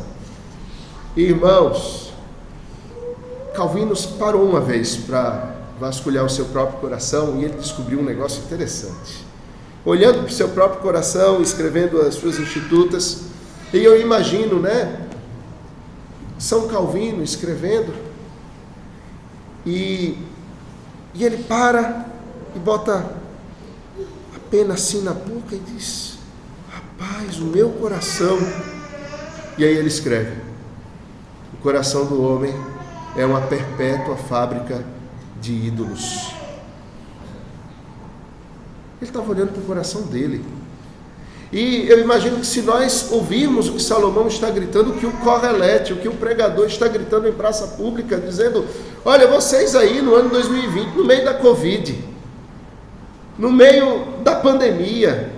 Irmãos, Calvino parou uma vez para vasculhar o seu próprio coração e ele descobriu um negócio interessante. Olhando para o seu próprio coração, escrevendo as suas institutas, e eu imagino, São Calvino escrevendo, e ele para e bota a pena assim na boca e diz: rapaz, o meu coração. E aí ele escreve: o coração do homem é uma perpétua fábrica de ídolos. Ele estava olhando para o coração dele. E eu imagino que se nós ouvirmos o que Salomão está gritando, o que o Correlete, o que o pregador está gritando em praça pública, dizendo: olha, vocês aí no ano 2020, no meio da Covid, no meio da pandemia,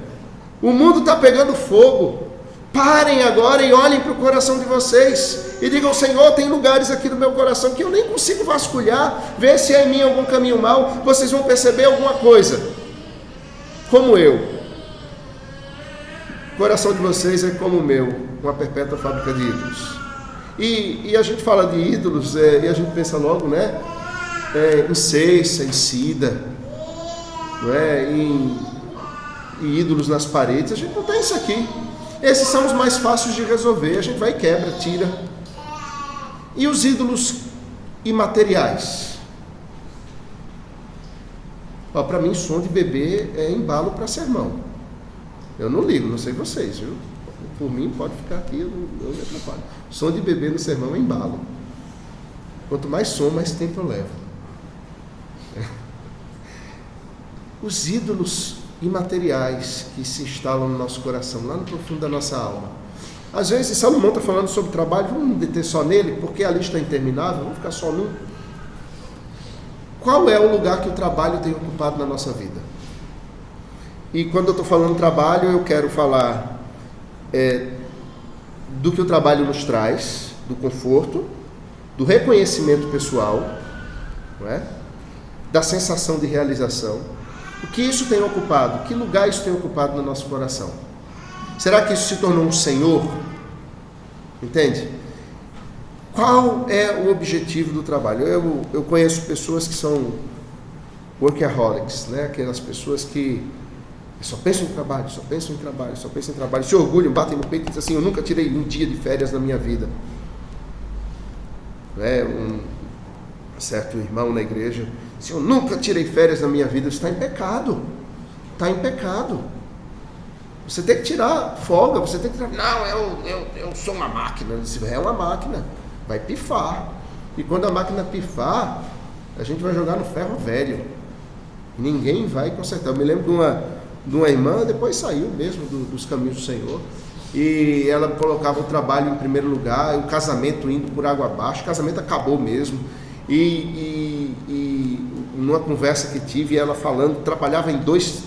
o mundo está pegando fogo. Parem agora e olhem para o coração de vocês e digam: Senhor, tem lugares aqui no meu coração que eu nem consigo vasculhar, ver se é em mim algum caminho mau. Vocês vão perceber alguma coisa, como eu. O coração de vocês é como o meu, uma perpétua fábrica de ídolos. E a gente fala de ídolos e a gente pensa logo, em cesta, em sida, em ídolos nas paredes. A gente não tem isso aqui. Esses são os mais fáceis de resolver. A gente vai e quebra, tira. E os ídolos imateriais? Para mim, som de bebê é embalo para sermão. Eu não ligo, não sei vocês, viu? Por mim, pode ficar aqui, eu não me atrapalho. Som de bebê no sermão é embalo. Quanto mais som, mais tempo eu levo. Os ídolos imateriais que se instalam no nosso coração, lá no profundo da nossa alma. Às vezes, Salomão está falando sobre trabalho, vamos deter só nele, porque a lista é interminável, vamos ficar só num. Qual é o lugar que o trabalho tem ocupado na nossa vida? E quando eu estou falando trabalho, eu quero falar do que o trabalho nos traz, do conforto, do reconhecimento pessoal, não é? Da sensação de realização. O que isso tem ocupado? Que lugar isso tem ocupado no nosso coração? Será que isso se tornou um senhor? Entende? Qual é o objetivo do trabalho? Eu conheço pessoas que são workaholics, né? Aquelas pessoas que só pensam em trabalho, só pensam em trabalho, só pensam em trabalho, se orgulham, batem no peito e dizem assim: eu nunca tirei um dia de férias na minha vida. Um certo irmão na igreja disse: eu nunca tirei férias na minha vida. Isso está em pecado. Está em pecado. Você tem que tirar folga, você tem que tirar. Não, eu sou uma máquina. Se é uma máquina, vai pifar. E quando a máquina pifar, a gente vai jogar no ferro velho. Ninguém vai consertar. Eu me lembro de uma irmã, depois saiu mesmo dos caminhos do Senhor, e ela colocava o trabalho em primeiro lugar, o casamento indo por água abaixo. O casamento acabou mesmo. E numa conversa que tive, ela falando,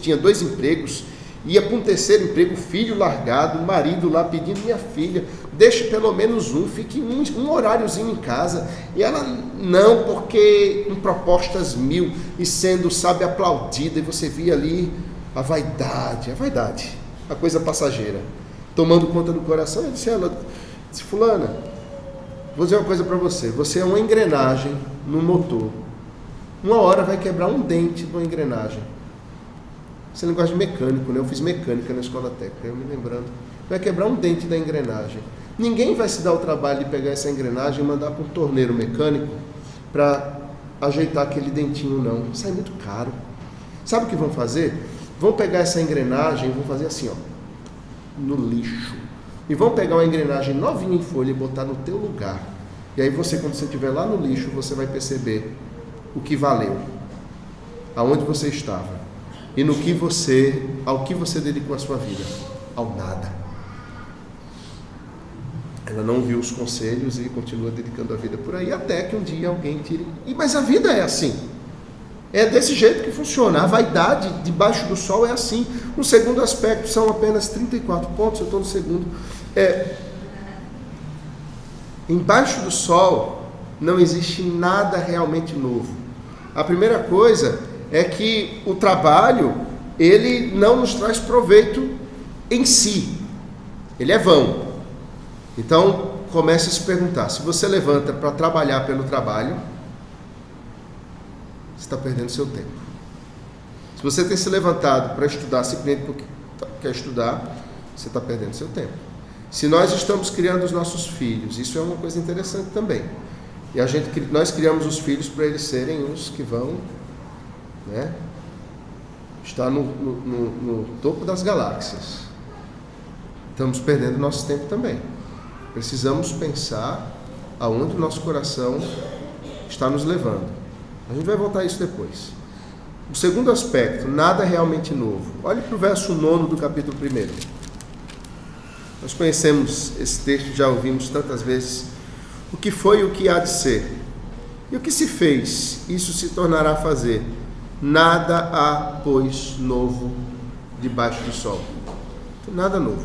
tinha 2 empregos, ia para um terceiro emprego, filho largado, o marido lá pedindo: minha filha, deixe pelo menos fique um horáriozinho em casa. E ela: não, porque com propostas 1000 e sendo, sabe, aplaudida, e você via ali a vaidade, a coisa passageira, tomando conta do coração. Eu disse: fulana, vou dizer uma coisa para você, você é uma engrenagem no motor, uma hora vai quebrar um dente de uma engrenagem. Esse negócio de mecânico, né? Eu fiz mecânica na escola técnica, eu me lembrando. Vai quebrar um dente da engrenagem. Ninguém vai se dar o trabalho de pegar essa engrenagem e mandar para um torneiro mecânico para ajeitar aquele dentinho, não. Isso é muito caro. Sabe o que vão fazer? Vão pegar essa engrenagem e vão fazer assim, ó, no lixo. E vão pegar uma engrenagem novinha em folha e botar no teu lugar. E aí você, quando você estiver lá no lixo, você vai perceber o que valeu, aonde você estava. E ao que você dedicou a sua vida? Ao nada. Ela não viu os conselhos e continua dedicando a vida por aí, até que um dia alguém tire. Mas a vida é assim. É desse jeito que funciona. A vaidade debaixo do sol é assim. Um segundo aspecto, são apenas 34 pontos, eu estou no segundo. Embaixo do sol não existe nada realmente novo. A primeira coisa é que o trabalho, ele não nos traz proveito em si, ele é vão. Então, comece a se perguntar: se você levanta para trabalhar pelo trabalho, você está perdendo seu tempo. Se você tem se levantado para estudar simplesmente porque quer estudar, você está perdendo seu tempo. Se nós estamos criando os nossos filhos, isso é uma coisa interessante também. E nós criamos os filhos para eles serem os que vão, né, estar no topo das galáxias. Estamos perdendo nosso tempo também. Precisamos pensar aonde o nosso coração está nos levando. A gente vai voltar a isso depois. O segundo aspecto, nada realmente novo. Olhe para o verso 9 do capítulo 1. Nós conhecemos esse texto, já ouvimos tantas vezes. O que foi e o que há de ser. E o que se fez, isso se tornará a fazer. Nada há, pois, novo debaixo do sol. Nada novo.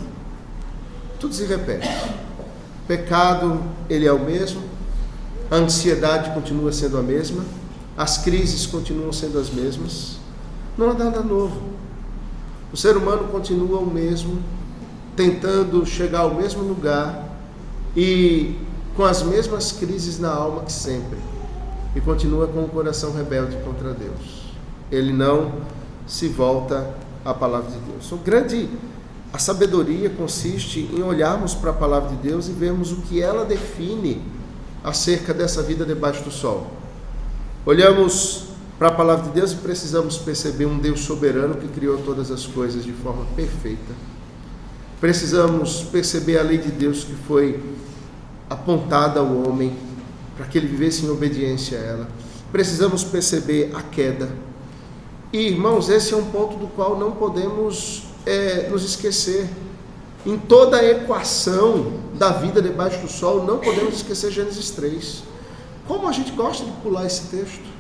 Tudo se repete. O pecado, ele é o mesmo. A ansiedade continua sendo a mesma. As crises continuam sendo as mesmas. Não há nada novo. O ser humano continua o mesmo, tentando chegar ao mesmo lugar e com as mesmas crises na alma que sempre. E continua com o coração rebelde contra Deus. Ele não se volta à palavra de Deus. A sabedoria consiste em olharmos para a palavra de Deus e vermos o que ela define acerca dessa vida debaixo do sol. Olhamos para a palavra de Deus e precisamos perceber um Deus soberano que criou todas as coisas de forma perfeita. Precisamos perceber a lei de Deus que foi apontada ao homem para que ele vivesse em obediência a ela. Precisamos perceber a queda. E, irmãos, esse é um ponto do qual não podemos nos esquecer. em toda a equação da vida debaixo do sol, não podemos esquecer Gênesis 3. Como a gente gosta de pular esse texto.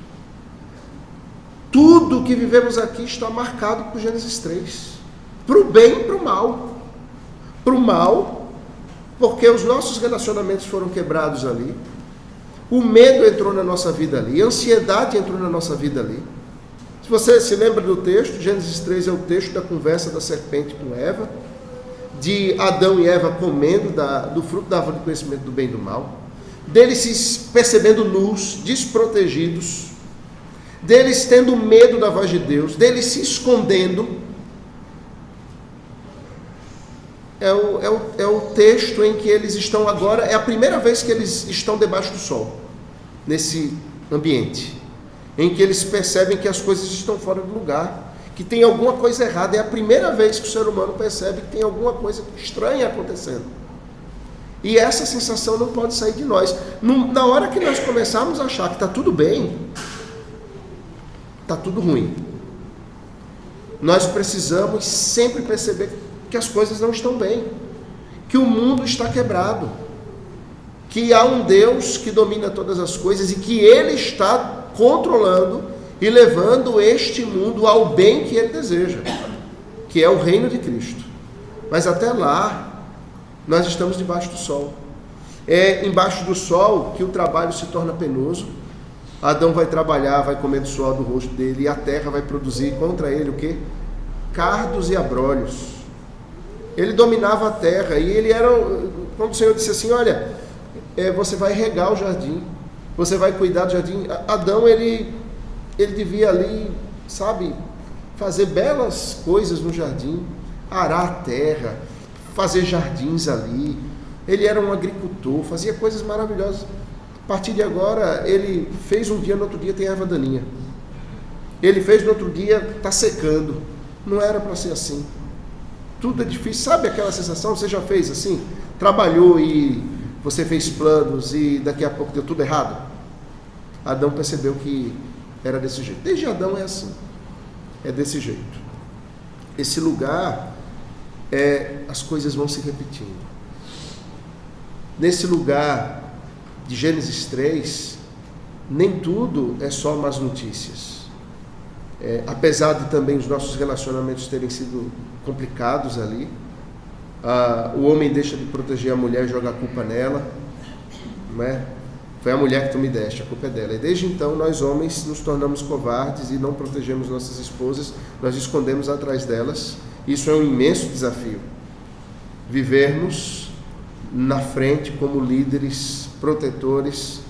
Tudo que vivemos aqui está marcado por Gênesis 3. Para o bem e para o mal. Para o mal, porque os nossos relacionamentos foram quebrados ali. O medo entrou na nossa vida ali. A ansiedade entrou na nossa vida ali. Se você se lembra do texto, Gênesis 3 é o texto da conversa da serpente com Eva, de Adão e Eva comendo do fruto da árvore do conhecimento do bem e do mal, deles se percebendo nus, desprotegidos, deles tendo medo da voz de Deus, deles se escondendo. É o texto em que eles estão agora, é a primeira vez que eles estão debaixo do sol, nesse ambiente, em que eles percebem que as coisas estão fora do lugar, que tem alguma coisa errada. É a primeira vez que o ser humano percebe que tem alguma coisa estranha acontecendo. E essa sensação não pode sair de nós. Na hora que nós começarmos a achar que está tudo bem, está tudo ruim. Nós precisamos sempre perceber que as coisas não estão bem, que o mundo está quebrado, que há um Deus que domina todas as coisas e que Ele está controlando e levando este mundo ao bem que Ele deseja, que é o reino de Cristo. Mas até lá, nós estamos debaixo do sol. É embaixo do sol que o trabalho se torna penoso. Adão vai trabalhar, vai comer do suor do rosto dele, e a terra vai produzir contra ele o quê? Cardos e abrolhos. Ele dominava a terra, e ele era, quando o Senhor disse assim, olha, você vai regar o jardim, você vai cuidar do jardim. Adão, ele devia ali, sabe, fazer belas coisas no jardim, arar a terra, fazer jardins ali. Ele era um agricultor, fazia coisas maravilhosas. A partir de agora, ele fez um dia, no outro dia tem erva daninha. Ele fez no outro dia, está secando. Não era para ser assim. Tudo é difícil. Sabe aquela sensação? Você já fez assim? Trabalhou e você fez planos e daqui a pouco deu tudo errado? Adão percebeu que era desse jeito. Desde Adão é assim. É desse jeito. Esse lugar, as coisas vão se repetindo. Nesse lugar de Gênesis 3, nem tudo é só más notícias. Apesar de também os nossos relacionamentos terem sido complicados ali, o homem deixa de proteger a mulher e joga a culpa nela, não é? Foi a mulher que tu me deste, a culpa é dela. E desde então nós homens nos tornamos covardes e não protegemos nossas esposas, nós escondemos atrás delas. Isso é um imenso desafio. Vivermos na frente como líderes protetores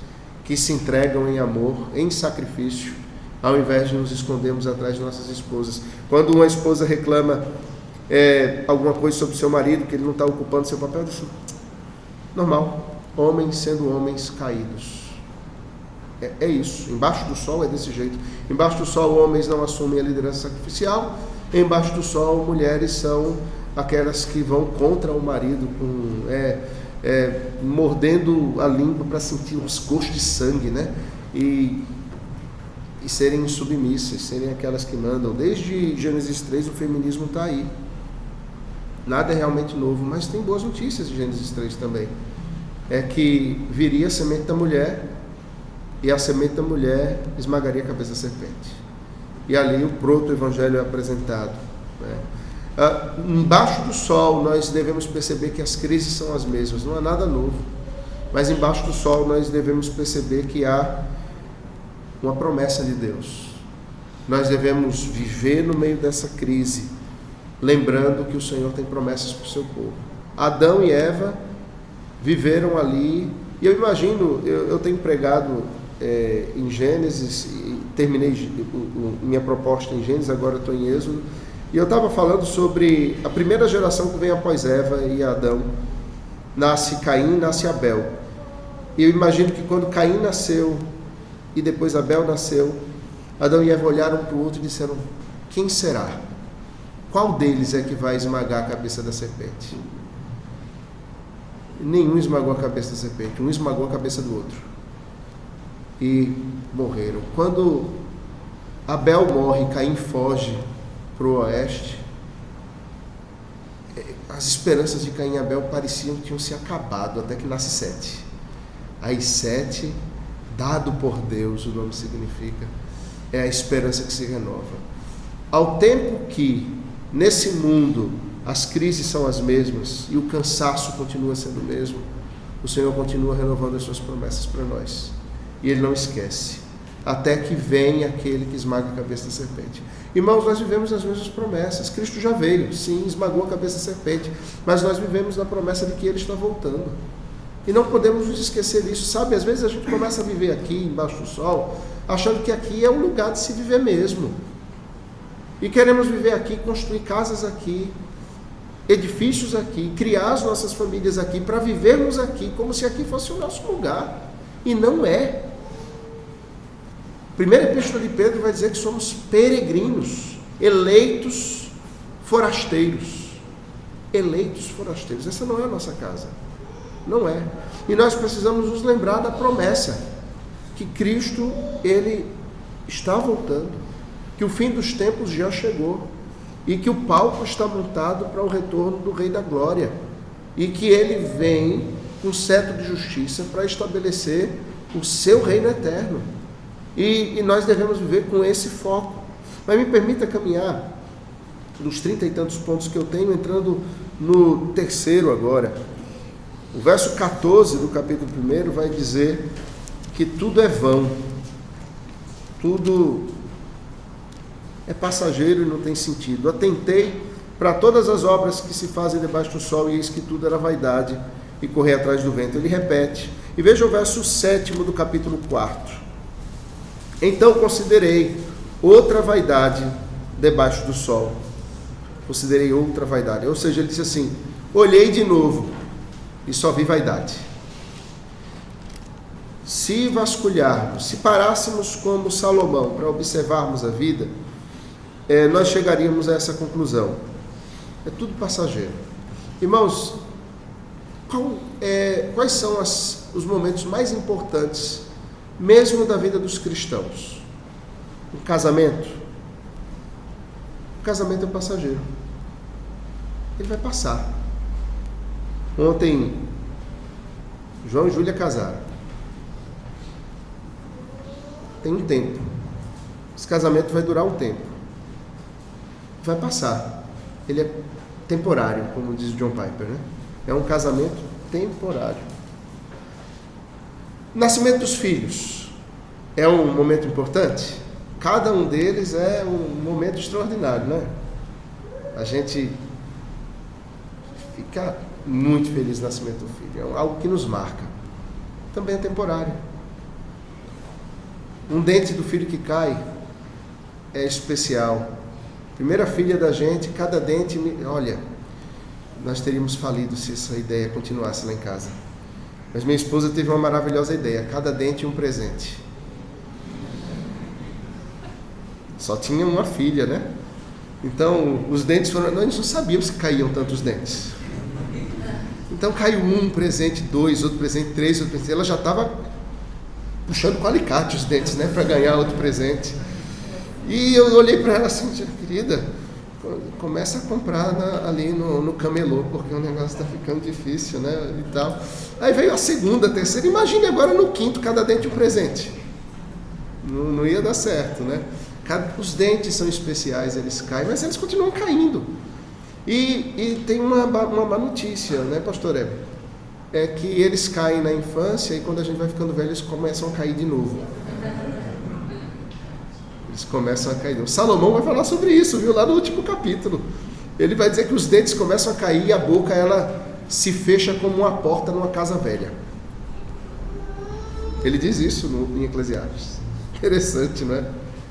que se entregam em amor, em sacrifício, ao invés de nos escondermos atrás de nossas esposas. Quando uma esposa reclama alguma coisa sobre seu marido, que ele não está ocupando seu papel, diz, normal, homens sendo homens caídos. É isso, embaixo do sol é desse jeito. Embaixo do sol homens não assumem a liderança sacrificial, embaixo do sol mulheres são aquelas que vão contra o marido, mordendo a língua para sentir os gostos de sangue, né? E serem submissas, serem aquelas que mandam. Desde Gênesis 3 o feminismo está aí. Nada é realmente novo, mas tem boas notícias de Gênesis 3 também. É que viria a semente da mulher, e a semente da mulher esmagaria a cabeça da serpente. E ali o proto-evangelho é apresentado, né? Embaixo do sol nós devemos perceber que as crises são as mesmas, não há nada novo. Mas embaixo do sol nós devemos perceber que há uma promessa de Deus. Nós devemos viver no meio dessa crise, lembrando que o Senhor tem promessas para o seu povo. Adão e Eva viveram ali, e eu imagino, eu tenho pregado em Gênesis, e terminei minha proposta em Gênesis, agora estou em Êxodo, e eu estava falando sobre a primeira geração que vem após Eva e Adão. Nasce Caim, nasce Abel. E eu imagino que quando Caim nasceu e depois Abel nasceu, Adão e Eva olharam para o outro e disseram, quem será? Qual deles é que vai esmagar a cabeça da serpente? Nenhum esmagou a cabeça da serpente, um esmagou a cabeça do outro. E morreram. Quando Abel morre, Caim foge para o oeste, as esperanças de Caim e Abel pareciam que tinham se acabado, até que nasce Sete. Aí Sete, dado por Deus, o nome significa, é a esperança que se renova. Ao tempo que, nesse mundo, as crises são as mesmas e o cansaço continua sendo o mesmo, o Senhor continua renovando as suas promessas para nós. E Ele não esquece, até que venha aquele que esmaga a cabeça da serpente. Irmãos, nós vivemos as mesmas promessas. Cristo já veio, sim, esmagou a cabeça da serpente, mas nós vivemos na promessa de que Ele está voltando. E não podemos nos esquecer disso, sabe? Às vezes a gente começa a viver aqui, embaixo do sol, achando que aqui é o lugar de se viver mesmo. E queremos viver aqui, construir casas aqui, edifícios aqui, criar as nossas famílias aqui, para vivermos aqui como se aqui fosse o nosso lugar. E não é. Primeira Epístola de Pedro vai dizer que somos peregrinos, eleitos forasteiros. Eleitos forasteiros. Essa não é a nossa casa. Não é. E nós precisamos nos lembrar da promessa que Cristo, Ele está voltando, que o fim dos tempos já chegou e que o palco está montado para o retorno do Rei da Glória e que Ele vem com cetro de justiça para estabelecer o seu reino eterno. E nós devemos viver com esse foco. Mas me permita caminhar nos 30 e tantos pontos que eu tenho, entrando no terceiro agora. O verso 14 do capítulo 1 vai dizer que tudo é vão, tudo é passageiro e não tem sentido. Atentei para todas as obras que se fazem debaixo do sol, e eis que tudo era vaidade e correr atrás do vento. Ele repete. E veja o verso 7 do capítulo 4. Então considerei outra vaidade debaixo do sol. Considerei outra vaidade. Ou seja, ele disse assim, olhei de novo e só vi vaidade. Se vasculharmos, se parássemos como Salomão para observarmos a vida, nós chegaríamos a essa conclusão. É tudo passageiro. Irmãos, quais são os momentos mais importantes, mesmo da vida dos cristãos? O casamento. O casamento é passageiro. Ele vai passar. Ontem, João e Júlia casaram. Tem um tempo. Esse casamento vai durar um tempo. Vai passar. Ele é temporário, como diz John Piper, né? É um casamento temporário. Nascimento dos filhos é um momento importante? Cada um deles é um momento extraordinário, né? A gente fica muito feliz no nascimento do filho. É algo que nos marca. Também é temporário. Um dente do filho que cai é especial. Primeira filha da gente, cada dente... Olha, nós teríamos falido se essa ideia continuasse lá em casa. Mas minha esposa teve uma maravilhosa ideia. Cada dente um presente. Só tinha uma filha, né? Então, os dentes foram... Nós não sabíamos que caíam tantos dentes. Então, caiu um presente, dois, outro presente, três, outro presente. Ela já estava puxando com alicate os dentes, né? Para ganhar outro presente. E eu olhei para ela assim, querida, começa a comprar ali no camelô, porque o negócio está ficando difícil, né? E tal. Aí veio a segunda, a terceira. Imagine agora no quinto, cada dente um presente. Não ia dar certo, né? Os dentes são especiais, eles caem, mas eles continuam caindo. E tem uma má notícia, né, pastor Hebe? É que eles caem na infância e quando a gente vai ficando velho, eles começam a cair de novo. Eles começam a cair. O Salomão vai falar sobre isso, viu? Lá no último capítulo. Ele vai dizer que os dentes começam a cair e a boca, ela se fecha como uma porta numa casa velha. Ele diz isso em Eclesiastes. Interessante, não é?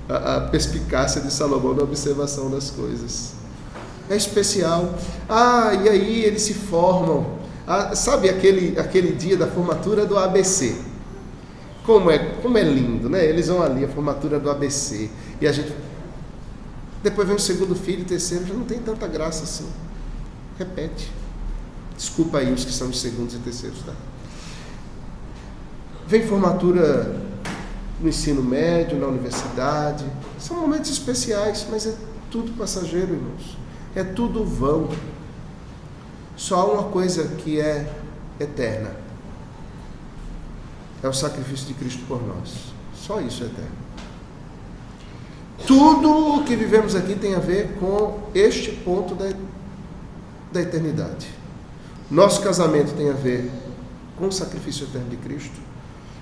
A perspicácia de Salomão na observação das coisas. É especial. E aí eles se formam. Sabe aquele dia da formatura do ABC? Como é lindo, né? Eles vão ali, a formatura do ABC. E a gente... Depois vem o segundo filho, o terceiro, já não tem tanta graça assim. Repete. Desculpa aí os que são de segundos e terceiros, tá? Vem formatura no ensino médio, na universidade. São momentos especiais, mas é tudo passageiro, irmãos. É tudo vão. Só há uma coisa que é eterna. É o sacrifício de Cristo por nós. Só isso é eterno. Tudo o que vivemos aqui tem a ver com este ponto da eternidade. Nosso casamento tem a ver com o sacrifício eterno de Cristo.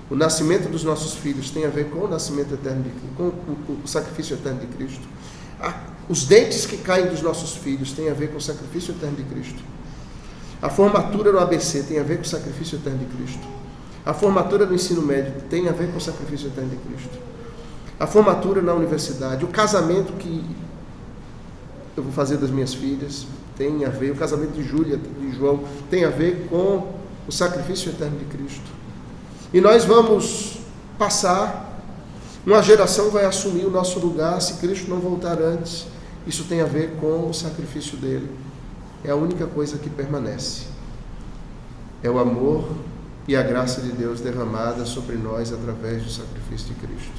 O nascimento dos nossos filhos tem a ver com o nascimento eterno com o sacrifício eterno de Cristo. Os dentes que caem dos nossos filhos tem a ver com o sacrifício eterno de Cristo. A formatura no ABC tem a ver com o sacrifício eterno de Cristo. A formatura no ensino médio tem a ver com o sacrifício eterno de Cristo. A formatura na universidade, o casamento que eu vou fazer das minhas filhas tem a ver, o casamento de Júlia, de João, tem a ver com o sacrifício eterno de Cristo. E nós vamos passar, uma geração vai assumir o nosso lugar se Cristo não voltar antes. Isso tem a ver com o sacrifício dele. É a única coisa que permanece. É o amor e a graça de Deus derramada sobre nós através do sacrifício de Cristo.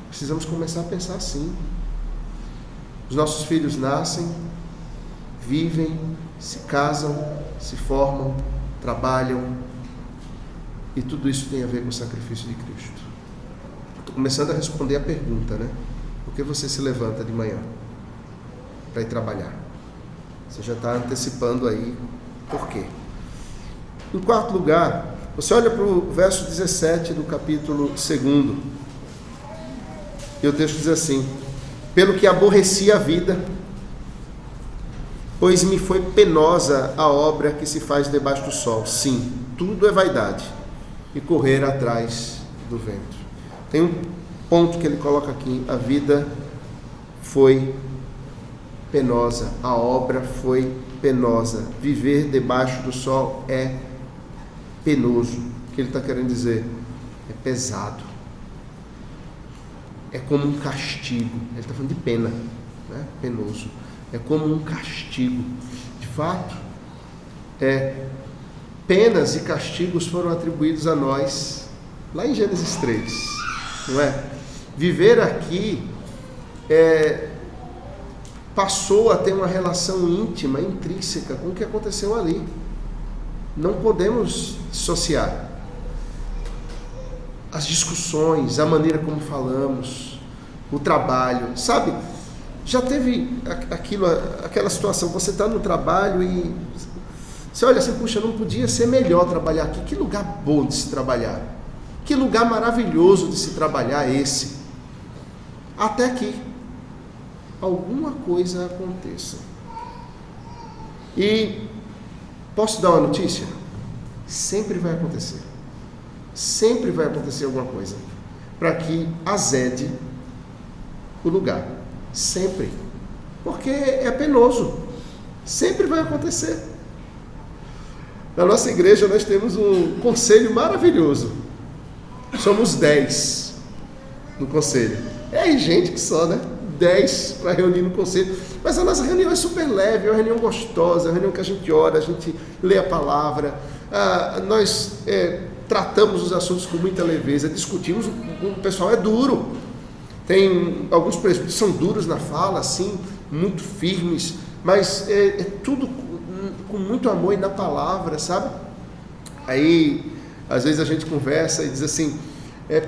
Precisamos começar a pensar assim. Os nossos filhos nascem, vivem, se casam, se formam, trabalham, e tudo isso tem a ver com o sacrifício de Cristo. Estou começando a responder a pergunta, né? Por que você se levanta de manhã para ir trabalhar? Você já está antecipando aí por quê. Em quarto lugar, você olha para o verso 17 do capítulo 2, e o texto diz assim: pelo que aborreci a vida, pois me foi penosa a obra que se faz debaixo do sol. Sim, tudo é vaidade e correr atrás do vento. Tem um ponto que ele coloca aqui: a vida foi penosa, a obra foi penosa. Viver debaixo do sol é penoso. O que ele está querendo dizer? É pesado. É como um castigo. Ele está falando de pena, né? Penoso. É como um castigo. De fato, penas e castigos foram atribuídos a nós lá em Gênesis 3, não é? Viver aqui passou a ter uma relação íntima, intrínseca com o que aconteceu ali. Não podemos dissociar. As discussões, a maneira como falamos, o trabalho, sabe? Já teve aquela situação, você está no trabalho e você olha assim, puxa, não podia ser melhor trabalhar aqui. Que lugar bom de se trabalhar. Que lugar maravilhoso de se trabalhar esse. Até que alguma coisa aconteça. E posso dar uma notícia? Sempre vai acontecer. Sempre vai acontecer alguma coisa para que azede o lugar. Sempre. Porque é penoso. Sempre vai acontecer. Na nossa igreja nós temos um conselho maravilhoso. Somos 10 no conselho. É gente que só, né? 10 para reunir no conselho. Mas a nossa reunião é super leve, é uma reunião gostosa, é uma reunião que a gente ora, a gente lê a palavra, nós tratamos os assuntos com muita leveza, discutimos, o pessoal é duro. Tem alguns presbíteros que são duros na fala, assim, muito firmes, mas é tudo com muito amor e na palavra, sabe? Aí, às vezes a gente conversa e diz assim,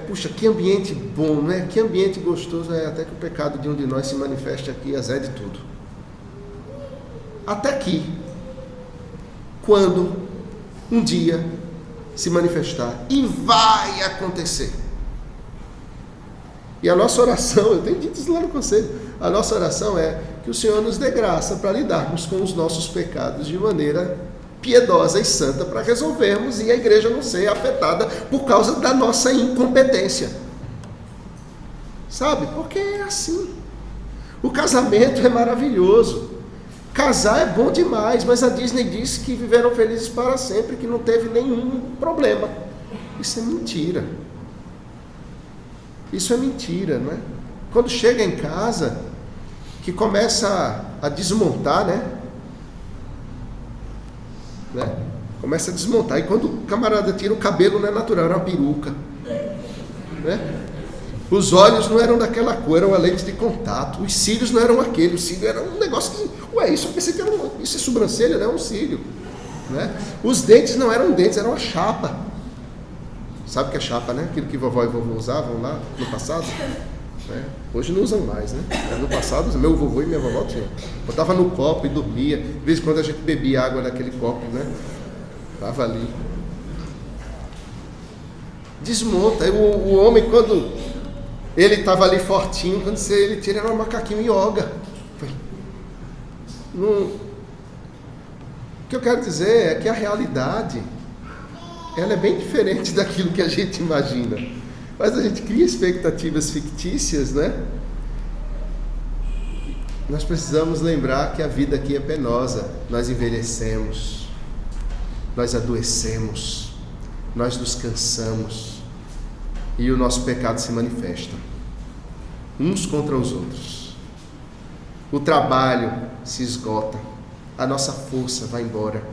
puxa, que ambiente bom, né? Que ambiente gostoso, até que o pecado de um de nós se manifeste aqui e azede tudo. Até que, quando um dia se manifestar, e vai acontecer. E a nossa oração, eu tenho dito isso lá no conselho, a nossa oração é que o Senhor nos dê graça para lidarmos com os nossos pecados de maneira piedosa e santa, para resolvermos e a igreja não ser afetada por causa da nossa incompetência. Sabe? Porque é assim. O casamento é maravilhoso. Casar é bom demais, mas a Disney disse que viveram felizes para sempre, que não teve nenhum problema. Isso é mentira. Isso é mentira, não é? Quando chega em casa, que começa a desmontar, né? Começa a desmontar. E quando o camarada tira o cabelo, não é natural, era uma peruca. Né? Os olhos não eram daquela cor, eram a lente de contato. Os cílios não eram aquele, os cílios eram um negócio que... isso eu pensei que era um... Isso é sobrancelha, não é um cílio. Né? Os dentes não eram dentes, eram uma chapa. Sabe o que é chapa, né? Aquilo que vovó e vovô usavam lá no passado. Né? Hoje não usam mais, né? No passado, meu vovô e minha vovó tinham. Botava no copo e dormia. De vez em quando a gente bebia água naquele copo, né? Tava ali. Desmonta. O homem, quando ele estava ali fortinho, quando ele tira, era um macaquinho ioga. O que eu quero dizer é que a realidade, ela é bem diferente daquilo que a gente imagina. Mas a gente cria expectativas fictícias, né? Nós precisamos lembrar que a vida aqui é penosa. Nós envelhecemos, nós adoecemos, nós nos cansamos e o nosso pecado se manifesta uns contra os outros. O trabalho se esgota, a nossa força vai embora.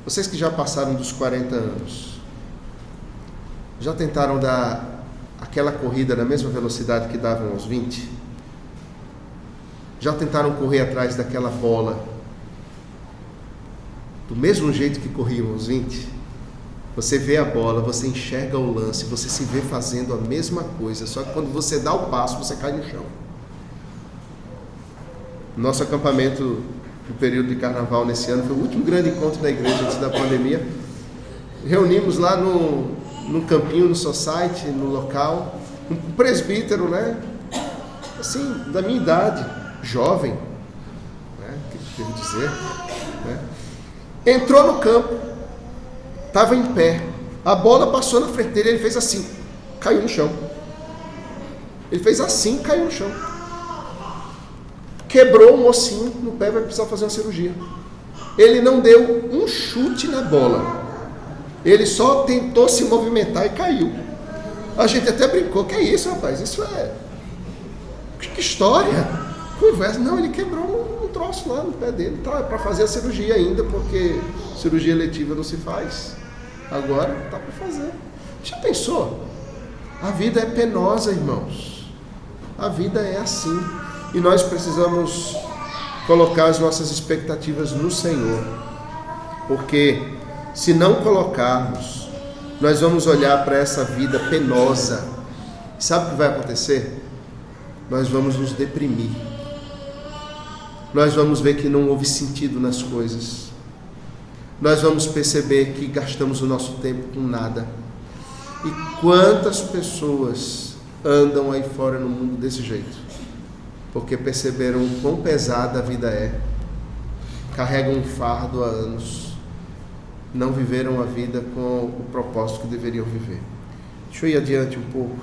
Vocês que já passaram dos 40 anos, já tentaram dar aquela corrida na mesma velocidade que davam aos 20? Já tentaram correr atrás daquela bola do mesmo jeito que corriam aos 20? Você vê a bola, você enxerga o lance, você se vê fazendo a mesma coisa, só que quando você dá o passo, você cai no chão. Nosso acampamento no período de carnaval nesse ano foi o último grande encontro da igreja antes da pandemia. Reunimos lá no campinho, no society, no local, um presbítero, né? Assim, da minha idade, jovem, né? Que devo dizer, né? Entrou no campo, estava em pé, a bola passou na frente dele, ele fez assim, caiu no chão. Ele fez assim, caiu no chão. Quebrou um ossinho no pé, vai precisar fazer uma cirurgia. Ele não deu um chute na bola. Ele só tentou se movimentar e caiu. A gente até brincou, que é isso, rapaz? Isso é... Que história? Conversa. Não, ele quebrou um troço lá no pé dele. Tá, para fazer a cirurgia ainda, porque cirurgia eletiva não se faz. Agora tá para fazer. Já pensou? A vida é penosa, irmãos. A vida é assim. E nós precisamos colocar as nossas expectativas no Senhor. Porque se não colocarmos, nós vamos olhar para essa vida penosa. Sabe o que vai acontecer? Nós vamos nos deprimir. Nós vamos ver que não houve sentido nas coisas. Nós vamos perceber que gastamos o nosso tempo com nada. E quantas pessoas andam aí fora no mundo desse jeito? Porque perceberam o quão pesada a vida é, carregam um fardo há anos, não viveram a vida com o propósito que deveriam viver. Deixa eu ir adiante um pouco.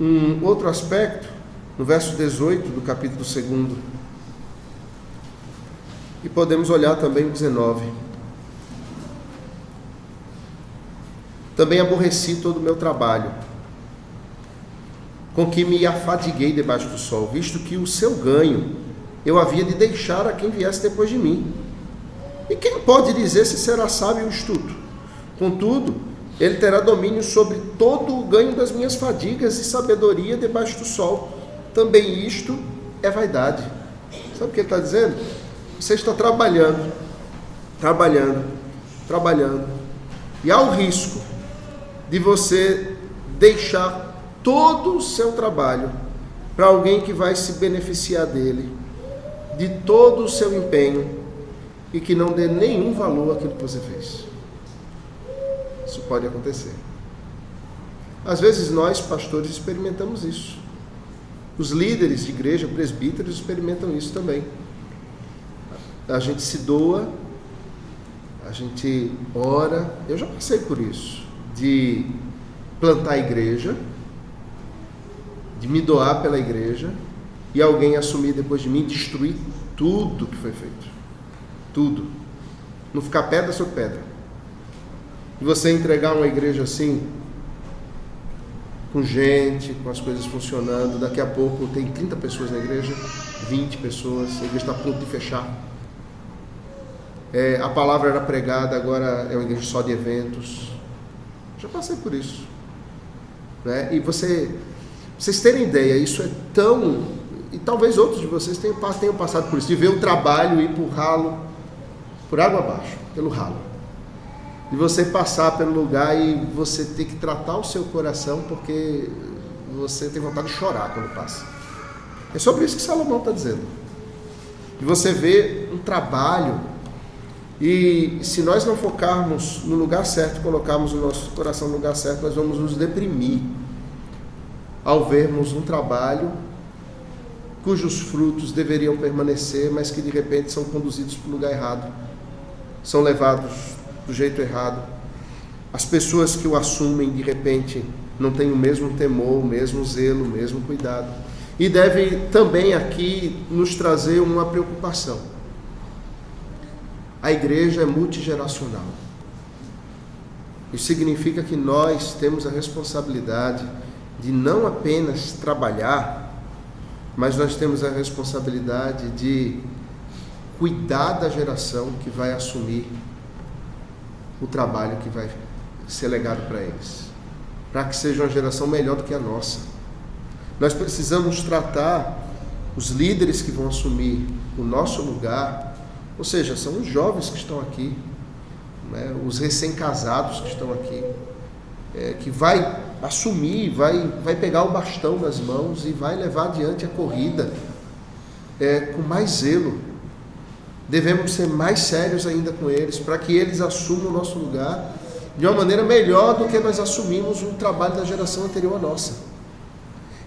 Um outro aspecto, no verso 18 do capítulo 2, e podemos olhar também o 19. Também aborreci todo o meu trabalho, com que me afadiguei debaixo do sol, visto que o seu ganho eu havia de deixar a quem viesse depois de mim. E quem pode dizer se será sábio ou astuto? Contudo, ele terá domínio sobre todo o ganho das minhas fadigas e sabedoria debaixo do sol. Também isto é vaidade. Sabe o que ele está dizendo? Você está trabalhando, e há o risco de você deixar todo o seu trabalho para alguém que vai se beneficiar dele, de todo o seu empenho, e que não dê nenhum valor àquilo que você fez. Isso pode acontecer. Às vezes nós, pastores, experimentamos isso. Os líderes de igreja, presbíteros, experimentam isso também. A gente se doa, a gente ora. Eu já passei por isso, de plantar a igreja, de me doar pela igreja, e alguém assumir depois de mim, destruir tudo que foi feito. Tudo. Não ficar pedra sobre pedra. E você entregar uma igreja assim, com gente, com as coisas funcionando, daqui a pouco tem 30 pessoas na igreja, 20 pessoas, a igreja está a ponto de fechar. A palavra era pregada, agora é uma igreja só de eventos. Já passei por isso, né? E vocês terem ideia, isso é tão e talvez outros de vocês tenham passado por isso, de ver o trabalho ir por ralo, por água abaixo, pelo ralo. De você passar pelo lugar e você ter que tratar o seu coração porque você tem vontade de chorar quando passa. É sobre isso que Salomão está dizendo. De você ver um trabalho e se nós não focarmos no lugar certo, colocarmos o nosso coração no lugar certo, nós vamos nos deprimir ao vermos um trabalho cujos frutos deveriam permanecer, mas que de repente são conduzidos para o lugar errado, são levados do jeito errado. As pessoas que o assumem de repente não têm o mesmo temor, o mesmo zelo, o mesmo cuidado. E deve também aqui nos trazer uma preocupação. A igreja é multigeracional. Isso significa que nós temos a responsabilidade de não apenas trabalhar, mas nós temos a responsabilidade de cuidar da geração que vai assumir o trabalho que vai ser legado para eles, para que seja uma geração melhor do que a nossa. Nós precisamos tratar os líderes que vão assumir o nosso lugar, ou seja, são os jovens que estão aqui, né, os recém-casados que estão aqui, que vai assumir, vai pegar o bastão nas mãos e vai levar adiante a corrida com mais zelo. Devemos ser mais sérios ainda com eles, para que eles assumam o nosso lugar de uma maneira melhor do que nós assumimos o trabalho da geração anterior à nossa.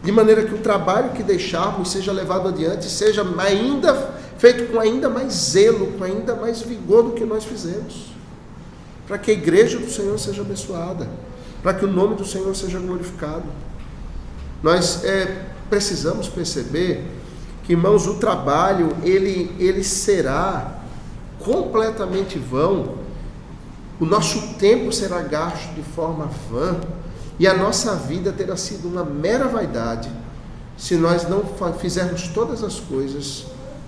De maneira que o trabalho que deixarmos seja levado adiante, seja ainda feito com ainda mais zelo, com ainda mais vigor do que nós fizemos. Para que a igreja do Senhor seja abençoada, para que o nome do Senhor seja glorificado. Nós precisamos perceber que, irmãos, o trabalho, ele será completamente vão, o nosso tempo será gasto de forma vã, e a nossa vida terá sido uma mera vaidade, se nós não fizermos todas as coisas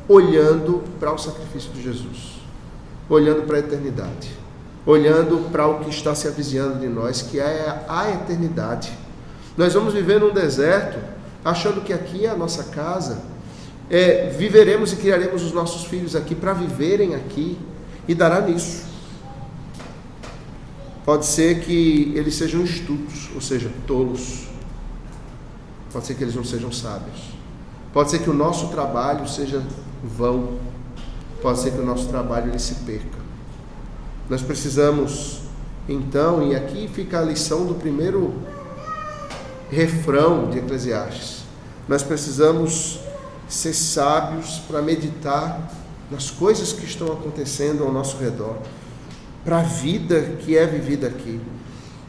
olhando para o sacrifício de Jesus, olhando para a eternidade, olhando para o que está se avizinhando de nós, que é a eternidade. Nós vamos viver num deserto, achando que aqui é a nossa casa, viveremos e criaremos os nossos filhos aqui para viverem aqui, e dará nisso. Pode ser que eles sejam estúpidos, ou seja, tolos. Pode ser que eles não sejam sábios. Pode ser que o nosso trabalho seja vão. Pode ser que o nosso trabalho ele se perca. Nós precisamos, então, e aqui fica a lição do primeiro refrão de Eclesiastes, nós precisamos ser sábios para meditar nas coisas que estão acontecendo ao nosso redor, para a vida que é vivida aqui,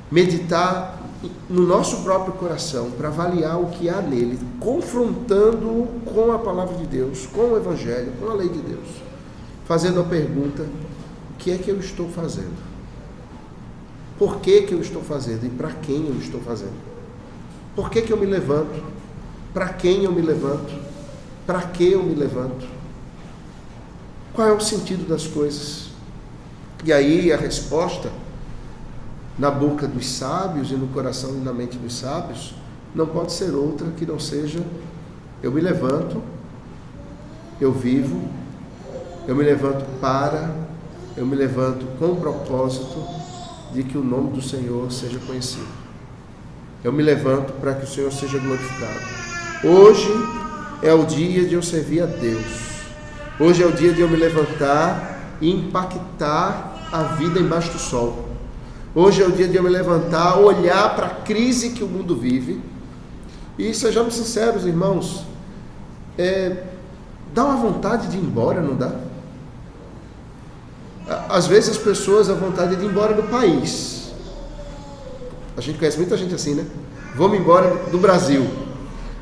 meditar no nosso próprio coração, para avaliar o que há nele, confrontando-o com a palavra de Deus, com o Evangelho, com a lei de Deus, fazendo a pergunta: o que é que eu estou fazendo? Por que eu estou fazendo? E para quem eu estou fazendo? Por que eu me levanto? Para quem eu me levanto? Para que eu me levanto? Qual é o sentido das coisas? E aí a resposta, na boca dos sábios e no coração e na mente dos sábios, não pode ser outra que não seja: eu me levanto, eu vivo, eu me levanto eu me levanto com o propósito de que o nome do Senhor seja conhecido. Eu me levanto para que o Senhor seja glorificado. Hoje é o dia de eu servir a Deus. Hoje é o dia de eu me levantar e impactar a vida embaixo do sol. Hoje é o dia de eu me levantar, olhar para a crise que o mundo vive. E sejamos sinceros, irmãos, dá uma vontade de ir embora, não dá? Às vezes as pessoas, a vontade de ir embora do país. A gente conhece muita gente assim, né? Vamos embora do Brasil.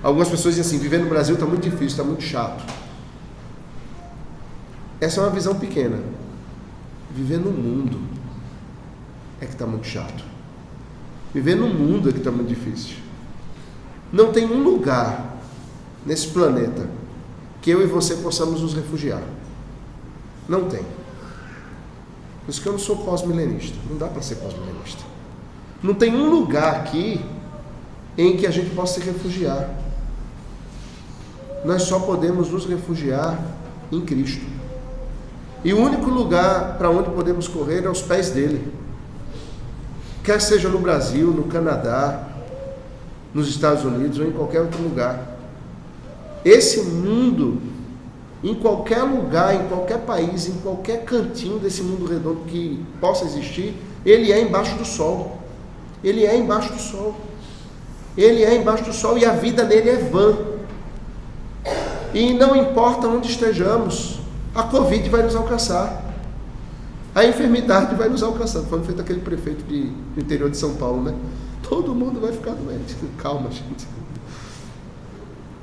Algumas pessoas dizem assim: viver no Brasil está muito difícil, está muito chato. Essa é uma visão pequena. Viver no mundo é que está muito chato. Viver no mundo é que está muito difícil. Não tem um lugar nesse planeta que eu e você possamos nos refugiar. Não tem. Por isso que eu não sou pós-milenista. Não dá para ser pós-milenista. Não tem um lugar aqui em que a gente possa se refugiar. nós só podemos nos refugiar em Cristo. E o único lugar para onde podemos correr é aos pés dele. Quer seja no Brasil, no Canadá, nos Estados Unidos ou em qualquer outro lugar. Esse mundo, em qualquer lugar, em qualquer país, em qualquer cantinho desse mundo redondo que possa existir, ele é embaixo do sol. Ele é embaixo do sol. Ele é embaixo do sol e a vida nele é vã. E não importa onde estejamos, a Covid vai nos alcançar. A enfermidade vai nos alcançar. Foi feito aquele prefeito do interior de São Paulo, né? Todo mundo vai ficar doente. Calma, gente.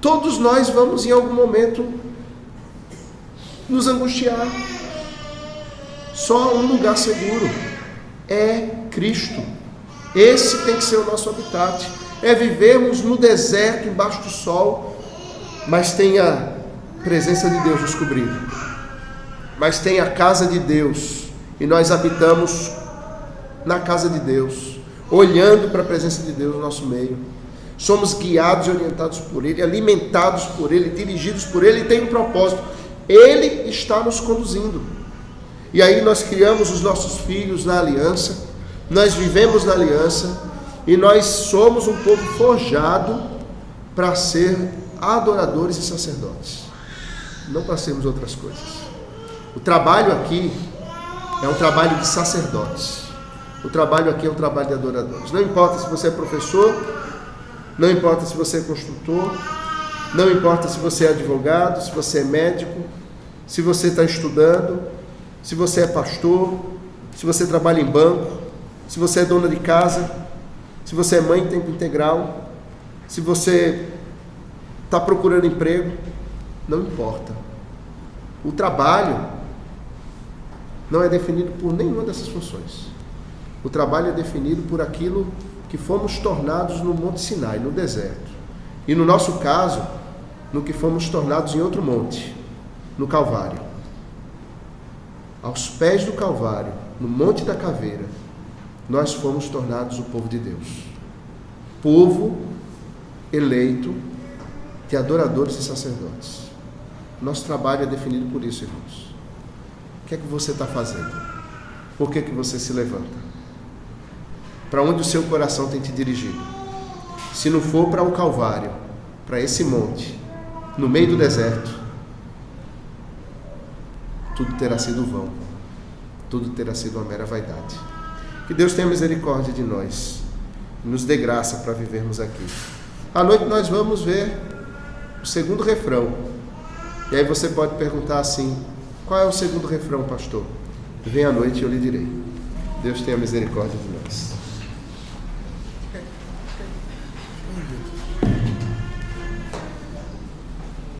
Todos nós vamos em algum momento nos angustiar. Só um lugar seguro é Cristo. Esse tem que ser o nosso habitat. É vivermos no deserto, embaixo do sol, mas tem a presença de Deus nos cobrindo. Mas tem a casa de Deus, e nós habitamos na casa de Deus, olhando para a presença de Deus no nosso meio. Somos guiados e orientados por Ele, alimentados por Ele, dirigidos por Ele, e tem um propósito. Ele está nos conduzindo. E aí nós criamos os nossos filhos na aliança, nós vivemos na aliança, e nós somos um povo forjado para ser adoradores e sacerdotes, não para sermos outras coisas. O trabalho aqui é um trabalho de sacerdotes. O trabalho aqui é um trabalho de adoradores. Não importa se você é professor, não importa se você é construtor, não importa se você é advogado, se você é médico, se você está estudando, se você é pastor, se você trabalha em banco, se você é dona de casa, se você é mãe em tempo integral, se você está procurando emprego, não importa. O trabalho não é definido por nenhuma dessas funções. O trabalho é definido por aquilo que fomos tornados no Monte Sinai, no deserto. E no nosso caso, no que fomos tornados em outro monte, no Calvário. Aos pés do Calvário, no Monte da Caveira, nós fomos tornados o povo de Deus. Povo eleito de adoradores e sacerdotes. Nosso trabalho é definido por isso, irmãos. O que é que você está fazendo? Por que você se levanta? Para onde o seu coração tem te dirigido? Se não for para o Calvário, para esse monte, no meio do deserto, tudo terá sido vão. Tudo terá sido uma mera vaidade. Que Deus tenha misericórdia de nós, nos dê graça para vivermos aqui. À noite nós vamos ver o segundo refrão. E aí você pode perguntar assim: qual é o segundo refrão, pastor? Vem à noite e eu lhe direi. Deus tenha misericórdia de nós.